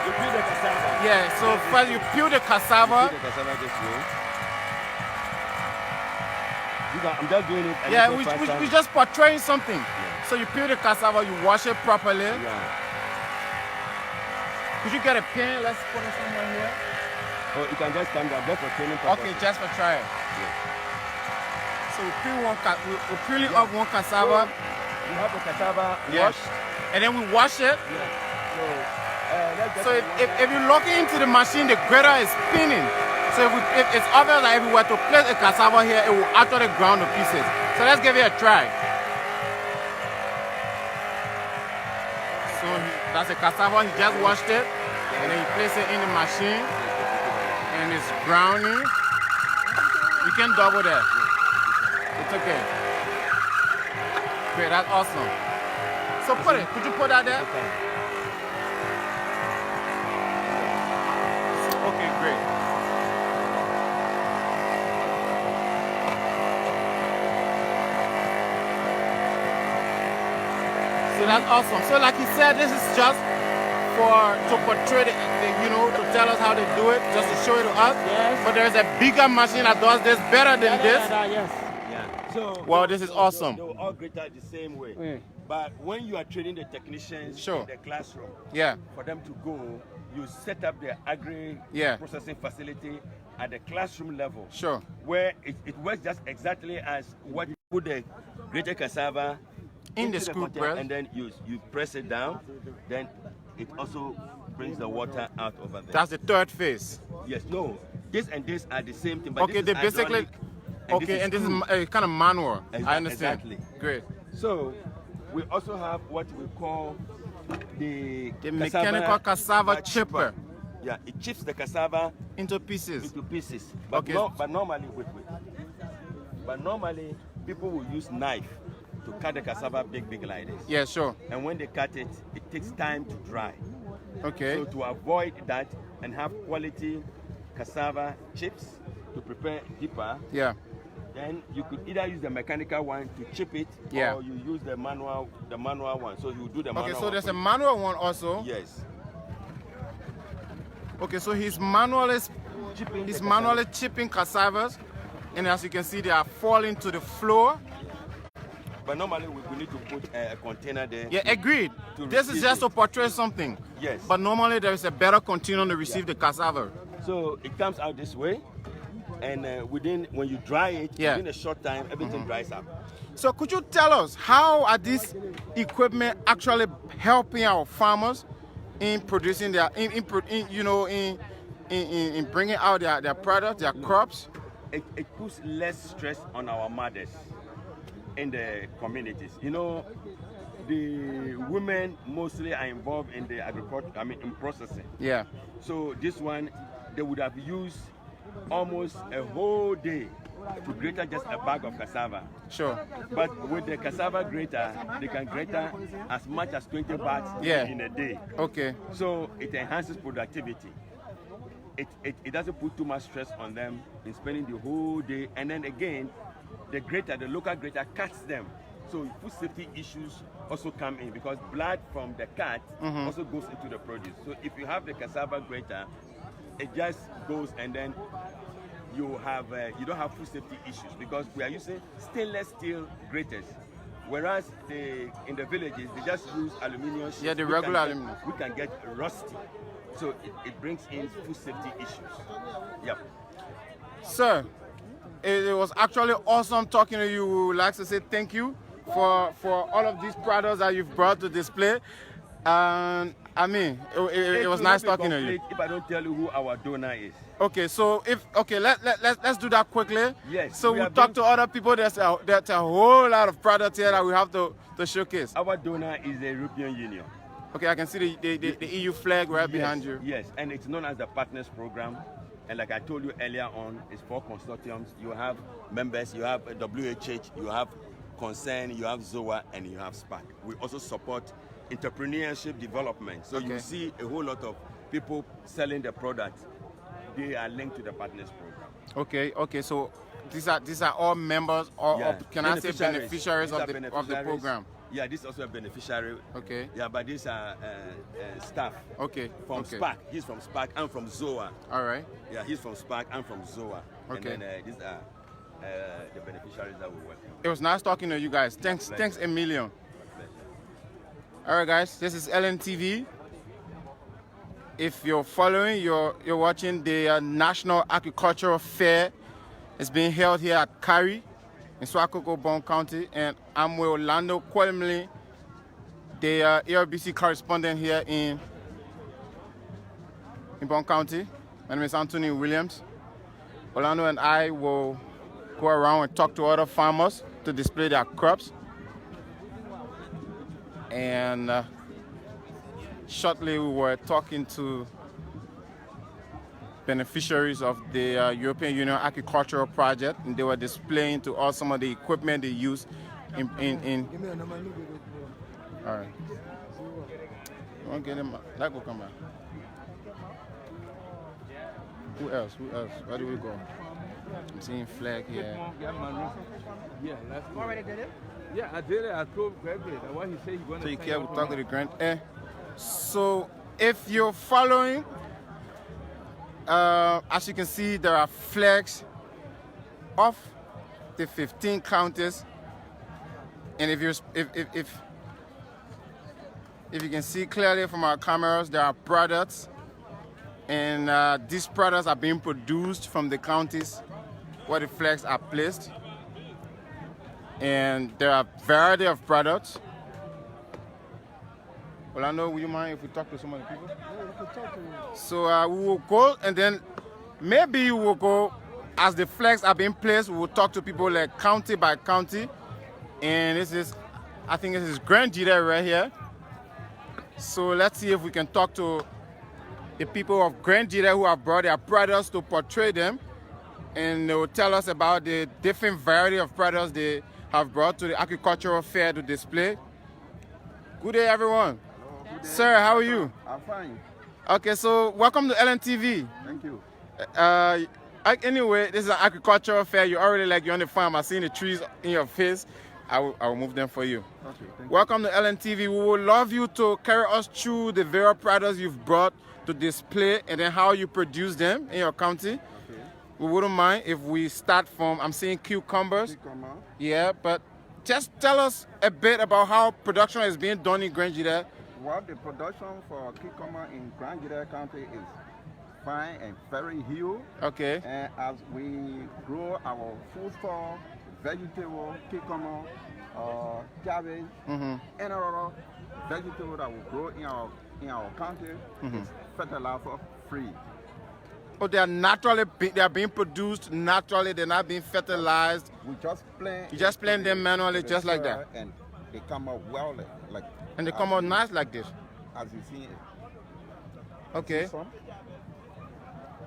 You peel the cassava. yeah. So first you peel the cassava. Peel the cassava this way. I'm just doing it. a Yeah, little faster. we just portraying something. So you peel the cassava, you wash it properly. Yeah. Could you get a pen? Let's put it somewhere here. Or you can just come down just for training purposes. Okay, just for trial. So we peel it up one cassava. You have the cassava Yeah. washed. And then we wash it. Let's So just if you look into the machine, the grater is spinning. So if it's obvious that if we were to place a cassava here, it will actually ground the pieces. So let's give it a try. So that's a cassava, he just washed it. And then you place it in the machine. And it's grounding. You can double that. It's okay. Great, that's awesome. So could you put that there? Okay, great. So that's awesome. So like he said, this is just to portray to tell us how to do it, just to show it to us. Yes. But there's a bigger machine that does this better than this. Yes. Yeah. So Wow, this is awesome. They will all grater the same way. Yeah. But when you are training the technicians Sure. in the classroom, Yeah. for them to go, you set up the agri Yeah. processing facility at the classroom level. Sure. Where it works just exactly as what you put the grated cassava In into the screw container, press. and then you press it down, then it also brings the water out over there. That's the third phase. Yes, no. This and this are the same thing. But Okay, this they is basically. hydraulic, Okay, and this is screw. kind of manual. I understand. Exactly. Great. So we also have what we call the Mechanical cassava chipper Yeah, it chips the cassava into pieces. into pieces. But Okay. but normally, wait. But normally, people will use knife to cut the cassava big like this. Yeah, sure. And when they cut it, it takes time to dry. Okay. So to avoid that and have quality cassava chips to prepare dipper, Yeah. Then you could either use the mechanical one to chip it, Yeah. or you use the manual one. So you do the manual. Okay, so one there's for a you. manual one also. Yes. Okay, so he's manually chipping cassavas, and as you can see, they are falling to the floor. But normally we need to put a container there. Yeah, agreed. to This is receive just it. to portray something. Yes. But normally there is a better container to receive the cassava. So it comes out this way, and when you dry it, Yeah. within a short time, everything dries up. So could you tell us how are these equipment actually helping our farmers in producing their in bringing out their products, their crops? It puts less stress on our mothers in the communities. You know, the women mostly are involved in the agriculture, in processing. Yeah. So this one, they would have used almost a whole day to grate just a bag of cassava. Sure. But with the cassava grater, they can grate as much as 20 bags in a day. Okay. So it enhances productivity. It doesn't put too much stress on them in spending the whole day. And then again, the local grater cuts them. So food safety issues also come in because blood from the cat also goes into the produce. So if you have the cassava grater, it just goes, and then you don't have food safety issues because we are using stainless steel graters. Whereas in the villages, they just use aluminum sheets. Yeah, the regular aluminum. We can get rusty. So it brings in food safety issues. Yep. Sir, it was actually awesome talking to you. We would like to say thank you for all of these products that you've brought to display. And it was nice talking to you. If I don't tell you who our donor is. Okay, so let's do that quickly. Yes. So we'll talk to other people. There's a whole lot of products here that we have to showcase. Our donor is the European Union. Okay, I can see the EU flag right behind you. Yes, and it's known as the Partners Program. And like I told you earlier on, it's 4 consortiums. You have members, you have WHH, you have Concern, you have ZOA, and you have SPAC. We also support entrepreneurship development. So you see a whole lot of people selling the product. They are linked to the Partners Program. Okay. So these are all members, or can I say beneficiaries of the program? Yeah, this is also a beneficiary. Okay. Yeah, but these are staff. Okay. From SPAC. He's from SPAC and from ZOA. All right. Yeah, he's from SPAC and from ZOA. Okay. And then these are the beneficiaries that we work with. It was nice talking to you guys. Thanks a million. All right, guys. This is LNTV. If you're following, you're watching the National Agricultural Fair. It's being held here at CARI in Suakoko, Bong County, and I'm with Orlando Kwemli, the ARBC correspondent here in Bong County. My name is Anthony Williams. Orlando and I will go around and talk to other farmers to display their crops. And shortly we were talking to beneficiaries of the European Union Agricultural Project, and they were displaying to us some of the equipment they use in all right. You want to get him? That go come back. Who else? Where do we go? I'm seeing flag here. Yeah, that's already did it? Yeah, I did it. I told Greg what he said he wanted So you to care, we talk to the grant. So if you're following, as you can see, there are flags of the 15 counties, and if you can see clearly from our cameras, there are products, and these products are being produced from the counties where the flags are placed, and there are a variety of products. Orlando, would you mind if we talk to some of the people? Yeah, we can talk to you. So we will go, and then maybe we will go, as the flags are being placed, we will talk to people like county by county. And I think this is Grand Jida right here. So let's see if we can talk to the people of Grand Jida who have brought their products to portray them. And they will tell us about the different variety of products they have brought to the agricultural fair to display. Good day, everyone. Good day. Sir, how are you? I'm fine. Okay, so welcome to LNTV. Thank you. Anyway, this is an agricultural fair. You're already like you're on the farm. I've seen the trees in your face. I will move them for you. Okay, thank Welcome to LNTV. We would love you to carry us through the various products you've brought to display and then how you produce them in your county. Okay. We wouldn't mind if we start from, I'm seeing cucumbers. Cucumber. Yeah, but just tell us a bit about how production is being done in Grand Jide. Well, the production for cucumber in Grand Jide County is fine and very huge. Okay. And as we grow our food store, vegetable, cucumber, cabbage, and other vegetable that will grow in our county is fertilizer free. Oh, they are being produced naturally. They're not being fertilized. We just plant. You just plant them manually, just like that. And they come out well, like. And they come out nice like this. As you see it. Okay. See some?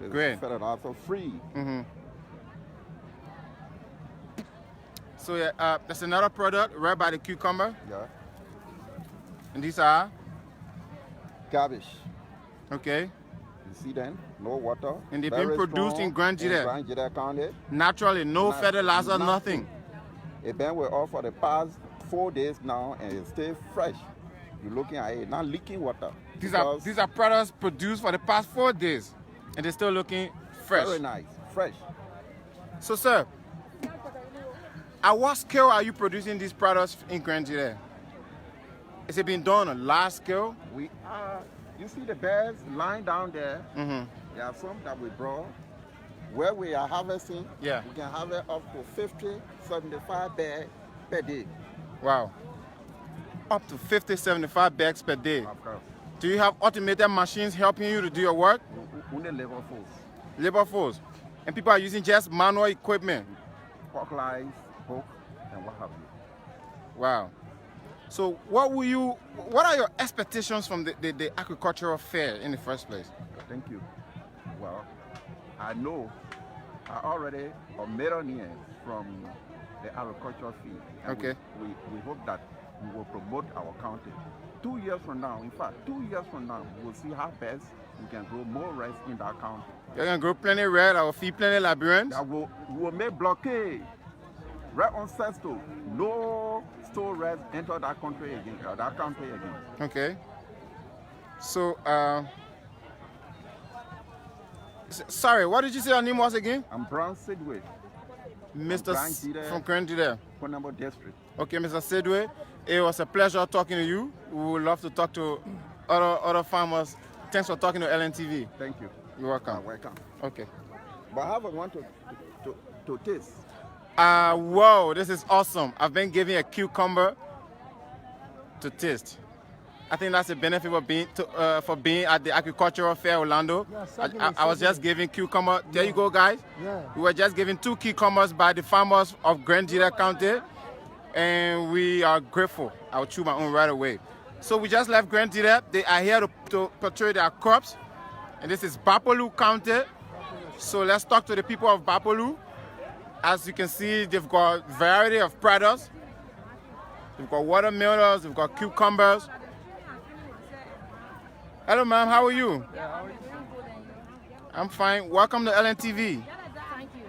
Great. Fertilizer free. So yeah, that's another product right by the cucumber. Yeah. And these are? Cabbage. Okay. You see them? No water. And they've been produced in Grand Jide. Grand Jide County. Naturally, no fertilizer, nothing. It's been with us for the past 4 days now, and it stays fresh. You're looking at it, not leaking water. These are products produced for the past 4 days, and they're still looking fresh. Very nice, fresh. So, sir, at what scale are you producing these products in Grand Jide? Is it being done on a large scale? We are. You see the bears lying down there. There are some that we brought. Where we are harvesting, we can harvest up to 50, 75 bags per day. Wow. Up to 50, 75 bags per day. Of course. Do you have automated machines helping you to do your work? Only labor force. Labor force. And people are using just manual equipment. Pork lice, hook, and what have you. Wow. So what are your expectations from the agricultural fair in the first place? Thank you. Well, I know I already a millionaire from the agricultural field. And okay. We hope that we will promote our county. 2 years from now, in fact, 2 years from now, we'll see how best we can grow more rice in that county. You can grow plenty red, I will feed plenty Liberians. We will make blockade. Right on Sesto, no store rice enter that country again, Okay. So, sorry, what did you say your name was again? I'm Brown Sidway. Mr. From Grand Jide. Konamo District. Okay, Mr. Sidway, it was a pleasure talking to you. We would love to talk to other farmers. Thanks for talking to LNTV. Thank you. You're welcome. You're welcome. Okay. But I have one to taste. Whoa, this is awesome. I've been giving a cucumber to taste. I think that's a benefit for being at the agricultural fair Orlando. Yeah, I was just giving cucumber. There you go, guys. Yeah. We were just giving 2 cucumbers by the farmers of Grand Jide County, and we are grateful. I'll chew my own right away. So we just left Grand Jide. They are here to portray their crops, and this is Bapolu County. So let's talk to the people of Bapolu. As you can see, they've got a variety of products. They've got watermelons, they've got cucumbers. Hello, ma'am. How are you? Yeah, how are you? I'm fine. Welcome to LNTV. Thank you.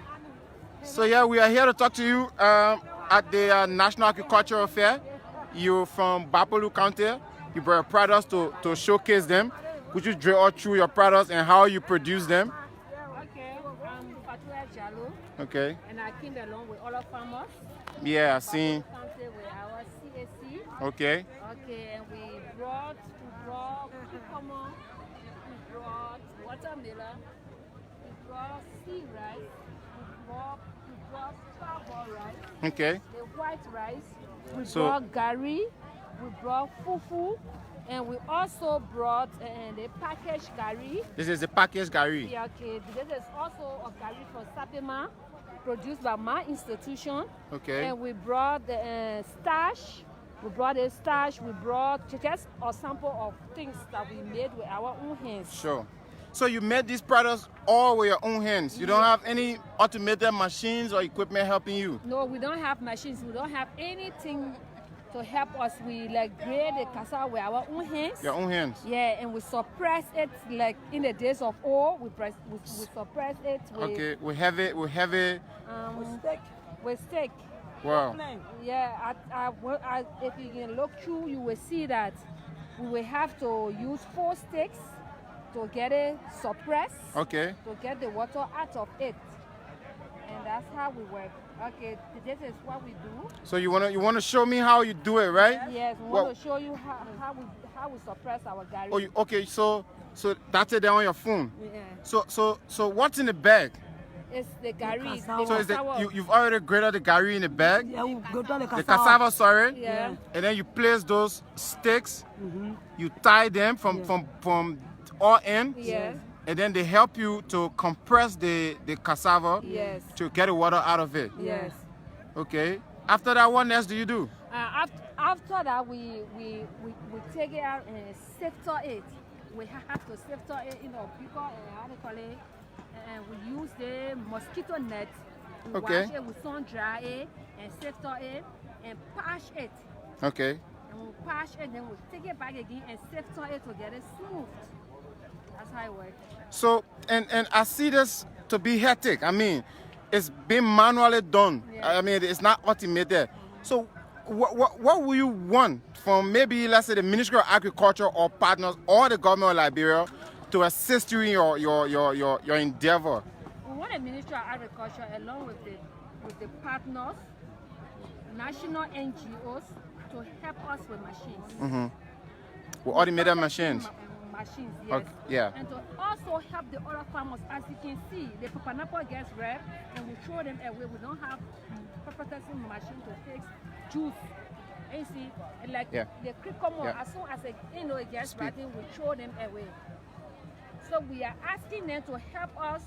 So yeah, we are here to talk to you at the National Agricultural Fair. You're from Bapolu County. You brought products to showcase them. Could you draw through your products and how you produce them? Okay, I'm Fatua Jalo. Okay. And I came along with other farmers. Yeah, I've seen. With our CAC. Okay. Okay, and we brought cucumber, we brought watermelon, we brought sea rice, we brought parboiled rice. Okay. The white rice. We brought gari, we brought fufu, and we also brought the packaged gari. This is the packaged gari. Yeah, okay. This is also a gari from Sapema, produced by my institution. Okay. And we brought the starch. We brought the starch. We brought just a sample of things that we made with our own hands. Sure. So you made these products all with your own hands. You don't have any automated machines or equipment helping you? No, we don't have machines. We don't have anything to help us. We like grade the cassava with our own hands. Your own hands. Yeah, and we suppress it like in the days of old. We suppress it with Okay, we have it. with stick. Wow. Yeah, if you can look through, you will see that we will have to use 4 sticks to get it suppressed. Okay. To get the water out of it, and that's how we work. Okay, this is what we do. So you wanna show me how you do it, right? Yes, we want to show you how we suppress our gari. Oh, okay. So that's it there on your phone. Yeah. So what's in the bag? It's the gari. So is you've already grated the gari in the bag? Yeah, we go down the The cassava, sorry. Yeah. And then you place those sticks. You tie them from all ends. Yes. And then they help you to compress the cassava. Yes. To get the water out of it. Yes. Okay. After that, what else do you do? After that, we take it out and sifter it. We have to sifter it, because how they call it, and we use the mosquito net. We Okay. wash it, we sun dry it, and sifter it, and patch it. Okay. And we patch it, then we take it back again and sifter it to get it smooth. That's how it works. So, and I see this to be hectic. I mean, it's being manually done. Yeah. I mean, it's not automated. So, what will you want from maybe, let's say, the Ministry of Agriculture or partners or the government of Liberia to assist you in your endeavor? We want the Ministry of Agriculture, along with the partners, national NGOs, to help us with machines. With automated machines. Machines, yes. Okay, yeah. And to also help the other farmers. As you can see, the pineapple gets red and we throw them away. We don't have processing machine to fix juice. And you see, like the cucumber, as soon as it gets rotten, we throw them away. So we are asking them to help us,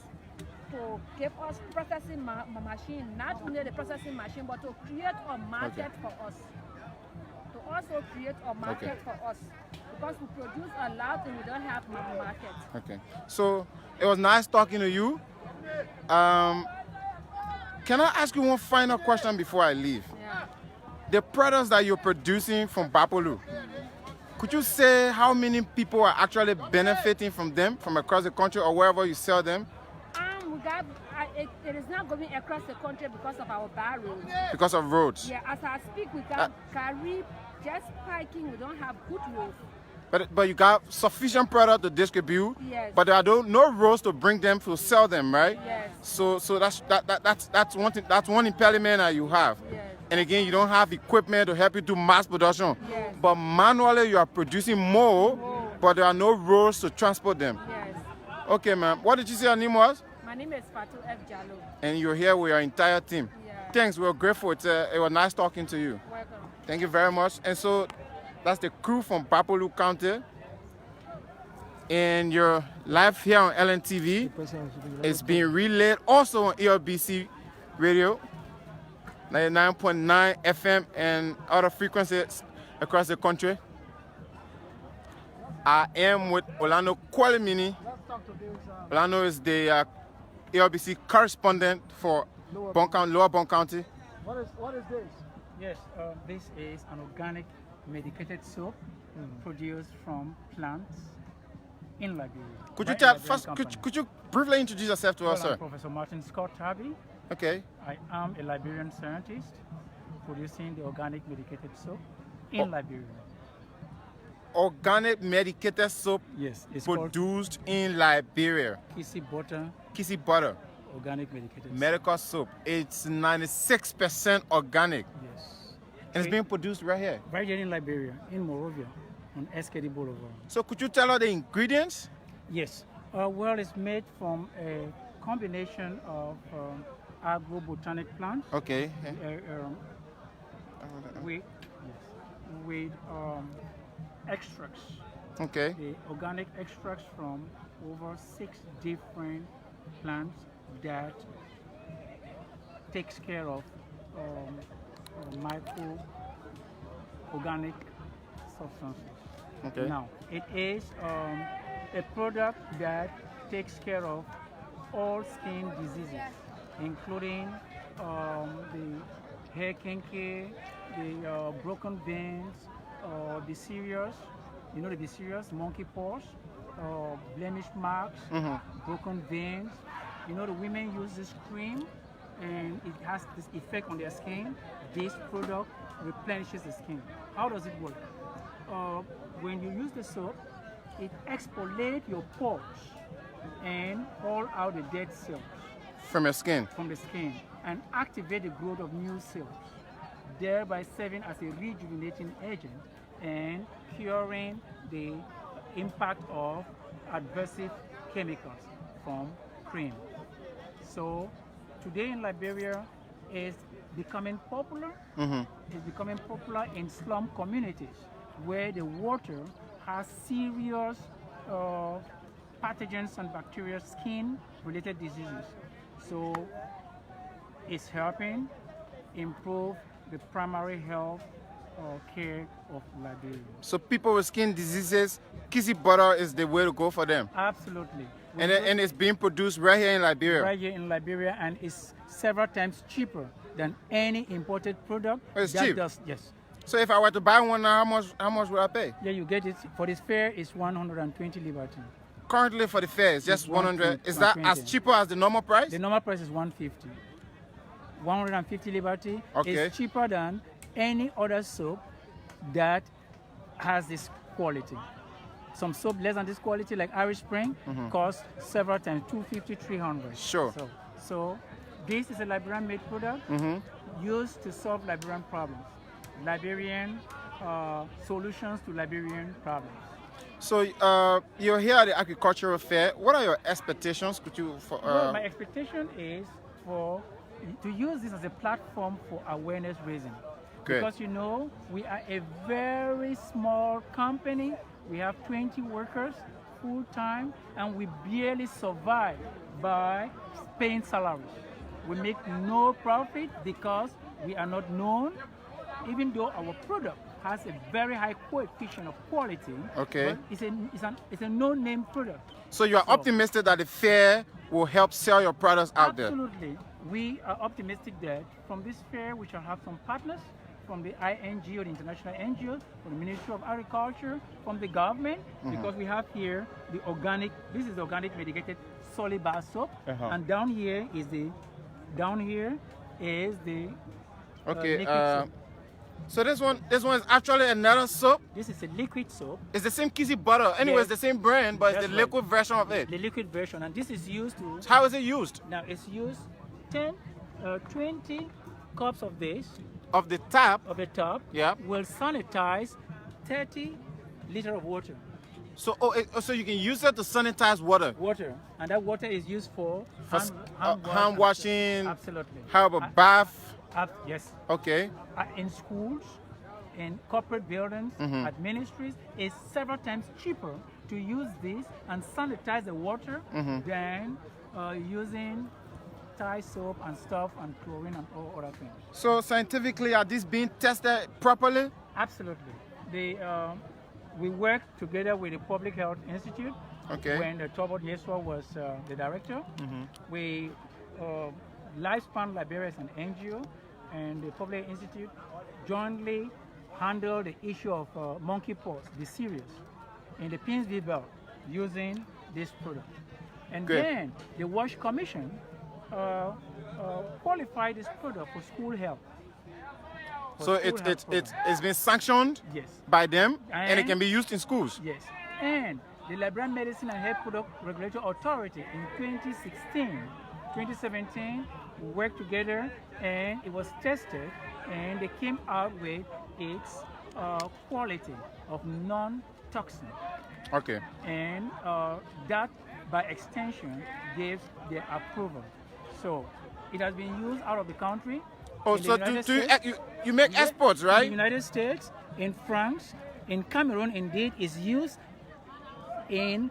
to give us processing machine, not only the processing machine, but to create a market for us. To also create a market for us. Because we produce a lot and we don't have a market. Okay. So it was nice talking to you. Can I ask you one final question before I leave? Yeah. The products that you're producing from Bapolu, could you say how many people are actually benefiting from them from across the country or wherever you sell them? It is not going across the country because of our bad roads. Because of roads? Yeah, as I speak, we got CARI just parking. We don't have good roads. But you got sufficient product to distribute. Yes. But there are no roads to bring them to sell them, right? Yes. So that's one thing. That's one impediment that you have. Yes. And again, you don't have equipment to help you do mass production. Yes. But manually, you are producing more, but there are no roads to transport them. Yes. Okay, ma'am. What did you say your name was? My name is Fatu F. Jallo. And you're here with your entire team. Yeah. Thanks. We're grateful. It was nice talking to you. Welcome. Thank you very much. And so that's the crew from Bapolu County. And you're live here on LNTV. It's being relayed also on ELBC Radio, 99.9 FM and other frequencies across the country. I am with Orlando Kwalimini. Orlando is the ELBC correspondent for Lower Bong County. What is this? Yes, this is an organic medicated soap produced from plants in Liberia. Could you tell first? Could you briefly introduce yourself to us, sir? I'm Professor Martin Scott Tabby. Okay. I am a Liberian scientist producing the organic medicated soap in Liberia. Organic medicated soap. Yes, it's produced in Liberia. Kissy butter. Organic medicated medical soap. It's 96% organic. Yes. And it's being produced right here. Right here in Liberia, in Morovia, on SKD Boulevard. So could you tell us the ingredients? Yes. Well, it's made from a combination of agrobotanic plants. Okay. With extracts. Okay. The organic extracts from over 6 different plants that takes care of micro-organic substances. Okay. Now, it is a product that takes care of all skin diseases, including the hair canker, the broken veins, the serious, you know, the serious monkey paws, blemish marks, broken veins. You know, the women use this cream and it has this effect on their skin. This product replenishes the skin. How does it work? When you use the soap, it exfoliates your pores and haul out the dead cells From your skin. from the skin and activate the growth of new cells, thereby serving as a rejuvenating agent and curing the impact of adversive chemicals from cream. So today in Liberia, it's becoming popular. It's becoming popular in slum communities where the water has serious pathogens and bacteria, skin-related diseases. So it's helping improve the primary health care of Liberia. So people with skin diseases, kissy butter is the way to go for them. Absolutely. And it's being produced right here in Liberia. Right here in Liberia, and it's several times cheaper than any imported product. Oh, it's that cheap? Yes. So if I were to buy one now, how much would I pay? Yeah, you get it. For this fair, it's 120 liberty. Currently for the fair, it's just 100. Is that 120. as cheaper as the normal price? The normal price is 150. 150 liberty Okay. is cheaper than any other soap that has this quality. Some soap less than this quality, like Irish Spring, costs several times, 250, 300. Sure. So this is a Liberian-made product used to solve Liberian problems. Liberian solutions to Liberian problems. So you're here at the agricultural fair. What are your expectations? Could you? Well, my expectation is to use this as a platform for awareness raising. Good. Because you know, we are a very small company. We have 20 workers full time, and we barely survive by paying salaries. We make no profit because we are not known, even though our product has a very high coefficient of quality. Okay. But it's a no-name product. So you are optimistic that the fair will help sell your products out there? Absolutely. We are optimistic that from this fair we shall have some partners from the INGO, the international NGO, from the Ministry of Agriculture, from the government, because we have here the organic, this is the organic medicated solid bar soap, and down here is the Okay. liquid soap. So this one is actually another soap. This is a liquid soap. It's the same kissy butter. Anyway, it's Yes. the same brand, but it's That's the right. liquid version of it. The liquid version, and this is used to. How is it used? Now it's used 20 cups of this. Of the tap. Of the top. Yeah. Will sanitize 30 liters of water. So so you can use it to sanitize water. Water, and that water is used for hand washing. Absolutely. How about bath? Yes. Okay. In schools, in corporate buildings, at ministries, it's several times cheaper to use this and sanitize the water than using Thai soap and stuff and chlorine and all other things. So scientifically, are these being tested properly? Absolutely. We worked together with the Public Health Institute. Okay. When Tobot Yeswa was the director, we Lifespan Liberia is an NGO, and the Public Institute jointly handled the issue of monkeypox, the serious, in the Pinsville Belt using this product. And Good. then the WASH Commission qualified this product for school health. So it's been sanctioned Yes. by them, and it can be used in schools. Yes. And the Liberian Medicine and Health Product Regulatory Authority in 2017, we worked together and it was tested, and they came out with its quality of non-toxin. Okay. And that, by extension, gives their approval. So it has been used out of the country. Oh, in the so United States. you make exports, In right? the United States, in France, in Cameroon, indeed, is used in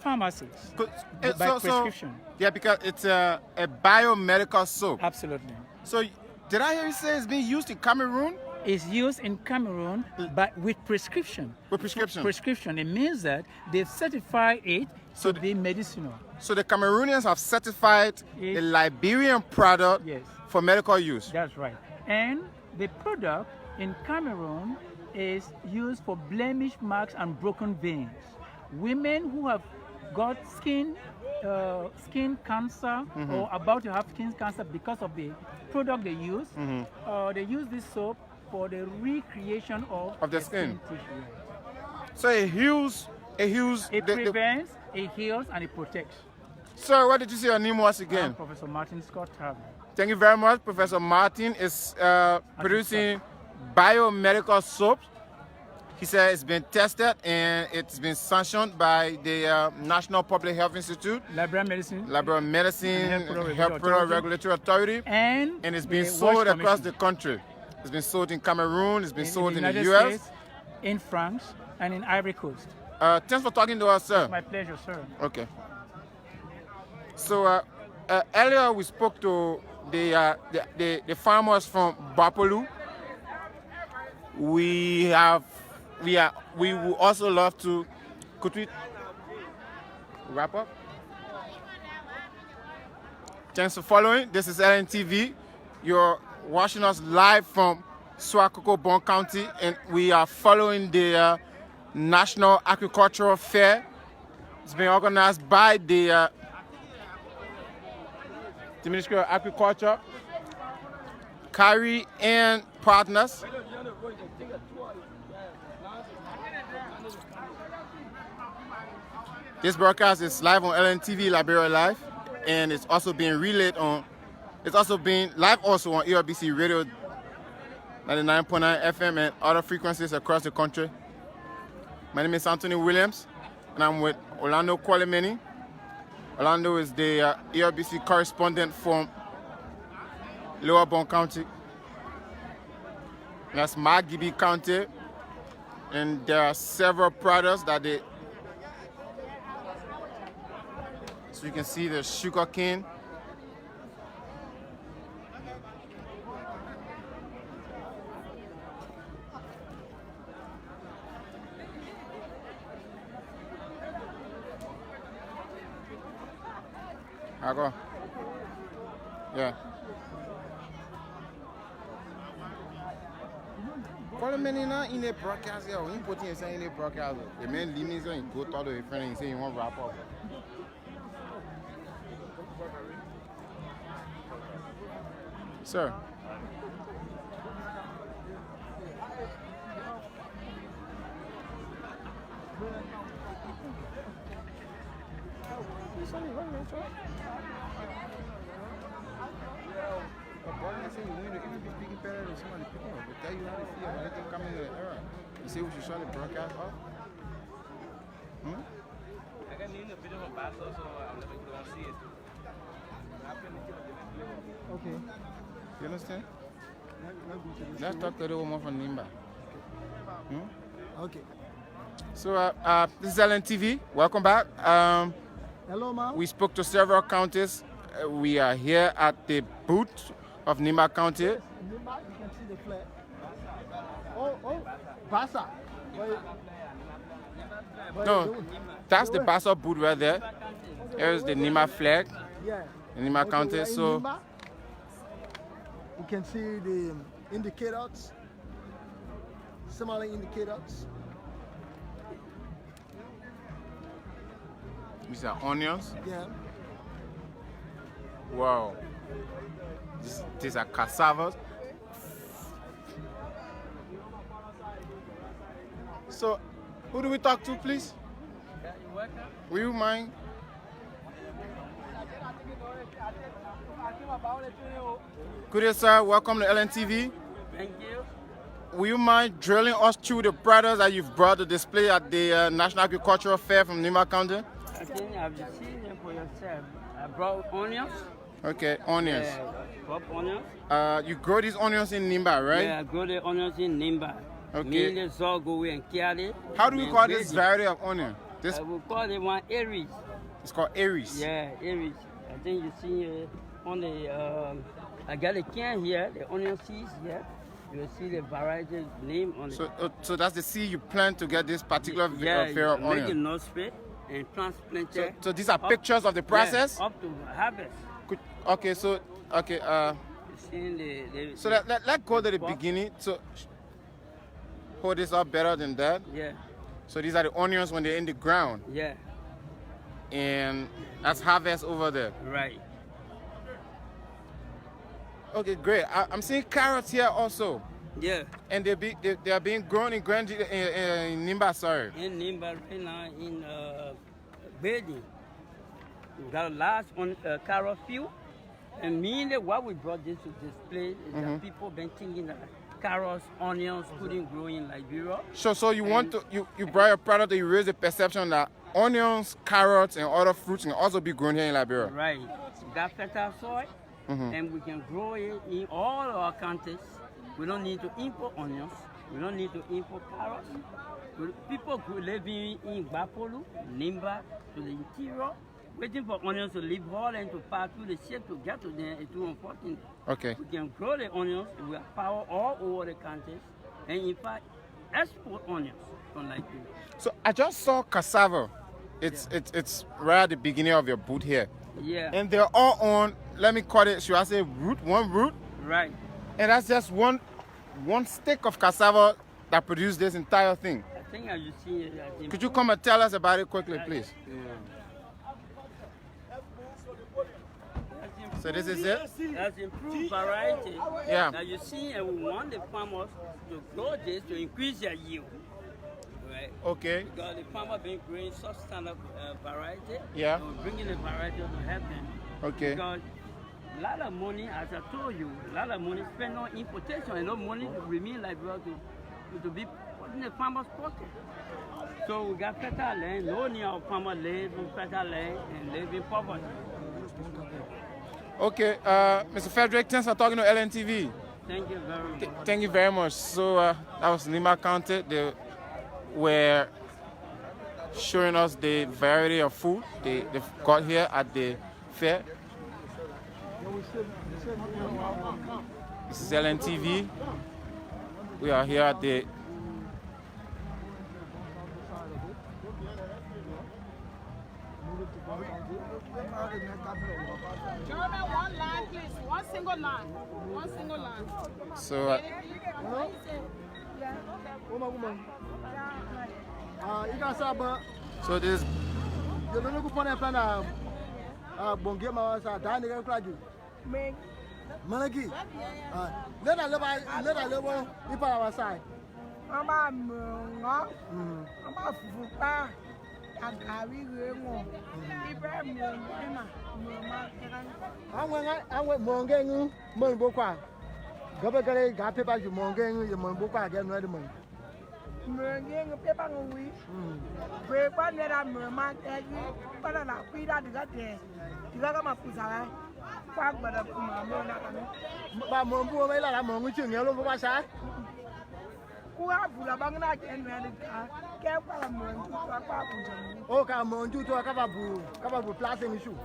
pharmacies by prescription. Yeah, because it's a biomedical soap. Absolutely. So did I hear you say it's being used in Cameroon? It's used in Cameroon, but with prescription. With prescription. Prescription. It means that they've certified it to be medicinal. So the Cameroonians have certified the Liberian product Yes. for medical use. That's right. And the product in Cameroon is used for blemish marks and broken veins. Women who have got skin cancer or about to have skin cancer because of the product they use this soap for the recreation of the skin tissue. So it heals. It prevents, it heals, and it protects. Sir, what did you say your name was again? I'm Professor Martin Scott Harvey. Thank you very much. Professor Martin is producing biomedical soaps. He said it's been tested and it's been sanctioned by the National Public Health Institute, Library Medicine, Health Product Regulatory Authority, and it's been sold across the country. It's been sold in Cameroon, it's been sold in the US, States, in France, and in Ivory Coast. Thanks for talking to us, sir. My pleasure, sir. Okay. So earlier we spoke to the farmers from Bapolu. We would also love to. Could we wrap up? Thanks for following. This is LNTV. You're watching us live from Suakoko, Bong County, and we are following the National Agricultural Fair. It's been organized by the Ministry of Agriculture, CARI, and partners. This broadcast is live on LNTV, Liberia Live, and it's also being relayed on. It's also being live also on ERBC Radio 99.9 FM and other frequencies across the country. My name is Anthony Williams, and I'm with Orlando Kwalemeni. Orlando is the ERBC correspondent from Lower Bong County. That's Magibi County, and there are several products that they. So you can see the sugar cane. I go. Yeah. Call many now in the broadcast here. When you put in the broadcast, the main limits on go to the friend and say you want to wrap up. Sir. You see what you saw the broadcast of? I can need a bit of a battle, so I'm never going to see it. Okay. You understand? Let's talk to the woman from Nimba. Okay. So this is LNTV. Welcome back. Hello, ma'am. We spoke to several counties. We are here at the booth of Nimba County. Nimba, you can see the flag. Oh, Basa. No, that's the Basa booth right there. Here's the Nimba flag. Yeah. In Nimba County. So Nimba. You can see the indicators, similar indicators. these are onions. Yeah. Wow. These are cassavas. So, who do we talk to, please? Will you mind? Good day, sir. Welcome to LNTV. Thank you. Will you mind drilling us through the products that you've brought to display at the National Agricultural Fair from Nimba County? I think I've seen them for yourself. I brought onions. Okay, onions. Crop onions. You grow these onions in Nimba, right? Yeah, I grow the onions in Nimba. Okay. Mainly Zogo and CARI. How do we call this variety of onion? This we call it one Aries. It's called Aries. Yeah, Aries. I think you see on the, I got a can here, the onion seeds here. You'll see the variety name on it. So that's the seed you plant to get this particular variety of onion? Make a nursery and transplant it. So these are pictures of the process? Yeah, up to harvest. Okay, so, okay. seeing the So let's go to the beginning. So hold this up better than that. Yeah. So these are the onions when they're in the ground. Yeah. And that's harvest over there. Right. Okay, great. I'm seeing carrots here also. Yeah. And they are being grown in Nimba, sorry. In Nimba right now in Beijing. We got a large carrot field. And mainly what we brought this to display is that people been thinking that carrots, onions couldn't grow in Liberia. So you want to you brought your product to raise the perception that onions, carrots, and other fruits can also be grown here in Liberia. Right. We got fertile soil, and we can grow it in all our countries. We don't need to import onions. We don't need to import carrots. People living in Bapolu, Nimba, to the interior, waiting for onions to leave hall and to pass through the ship to get to them is too important. Okay. We can grow the onions. We have power all over the countries, and in fact, export onions from Liberia. So I just saw cassava. It's right at the beginning of your boot here. Yeah. And they're all on, let me call it, should I say one root? Right. And that's just one stick of cassava that produced this entire thing. I think as you see it. Could you come and tell us about it quickly, please? Yeah. So this is it? That's improved variety. Yeah. Now you see, and we want the farmers to grow this to increase their yield. Right? Okay. Because the farmer been growing such standard variety. Yeah. So we're bringing the variety to help them. Okay. Because a lot of money, as I told you, a lot of money spent on importation and no money to remain like to be put in the farmer's pocket. So we got fertile land. No need our farmer live on fertile land and live in poverty. Okay, Mr. Frederick, thanks for talking to LNTV. Thank you very much. Thank you very much. So that was Nimba County. They were showing us the variety of food they've got here at the fair. This is LNTV. We are here at the Gentlemen, one line, please. One single line. One single line. So so this is Malaki. Let us live our side. I went Mongang, Monboka. Gabagare got paper you Mongang, you Monboka again, ready money. Munging paper we break one that I'm Merman, but I'm not free that day. You got my Puzara. Fuck, but I'm Mombo, I'm on with you, yellow over side. Who are Bulabanga and oh, come on, you to a Kavabu plastic issue.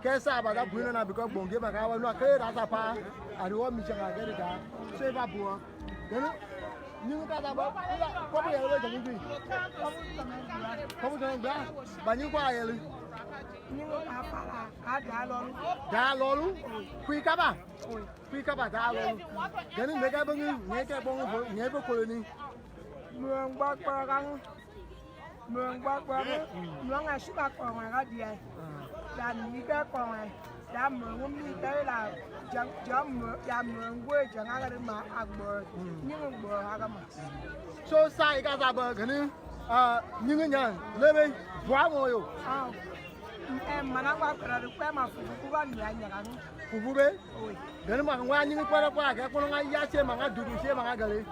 Kesa, but that Bruno because Bong gave a cow, not clear as a pa, and you want me to get it out. Save up, poor. You got about probably a little bit. Come on, but you buy a little. Dalolu, quick up, Dalolu. Then you make a bone, never colony. Mường bạc nó ngày suốt bạc còn ngoài cái gì đàn như cái còn này đã mường đi tới là mường quê chẳng ai cái mà ăn bờ nhưng bờ ăn mà so sai cái gì bờ cái này những cái nhà lên đây quá ngồi rồi em mà nó qua được cái mà phụ phụ ban nhà nhà phụ phụ đấy cái mà qua những cái qua cái con ngay giá xe mà ngay đủ xe mà ngay cái đấy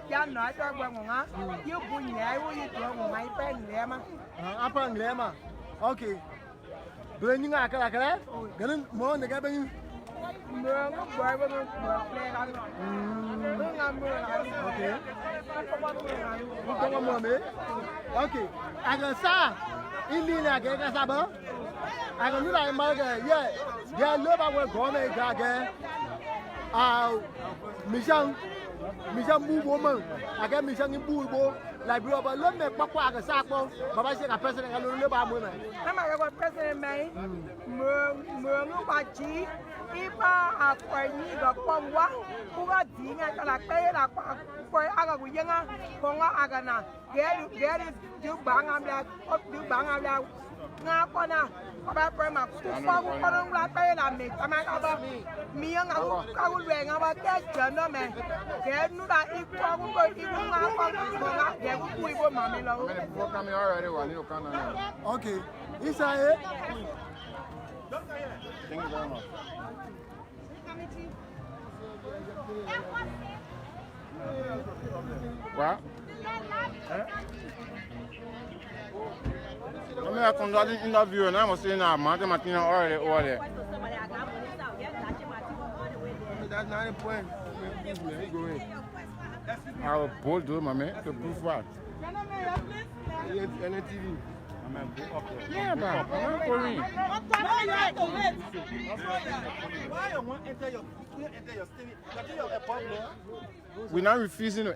giá nói cho quan ngã giúp vui nhẹ vui trường máy pen nhẹ mà apa nhẹ mà ok bên những cái đấy cái này mua được cái bên mưa nó bơi bên mưa playกันmưa ngâm mưa ok không có mưa mấy ok anh sa in đi là cái sao bơ anh còn như này mà cái yeah lỡ bao nhiêu có này cái Mijang move woman. I get Mijang in Bulbo. Like bro, but let me papa aga sako. Baba say ka president ka lo le ba mo na. I'm a president mai. Mo baji. Ipa akwani ga pongwa. Kuga dinga kala pe la kwa aga kuyenga konga aga na. Geri du banga bla nga kona. Aba prema kufa ku kono la pe la me kama aba miya nga ka ku lwe nga ba ke jano me. Ke nu da ikwa ku ko ibu nga konga ge ku ibo mami lo. Okay. Isa Thank you very much. What? I'm not conducting interview and I'm saying that Martina already. That's not the point. Go ahead. I will bold though, my man, to prove what? NTV. Yeah, but I'm calling. We're not refusing to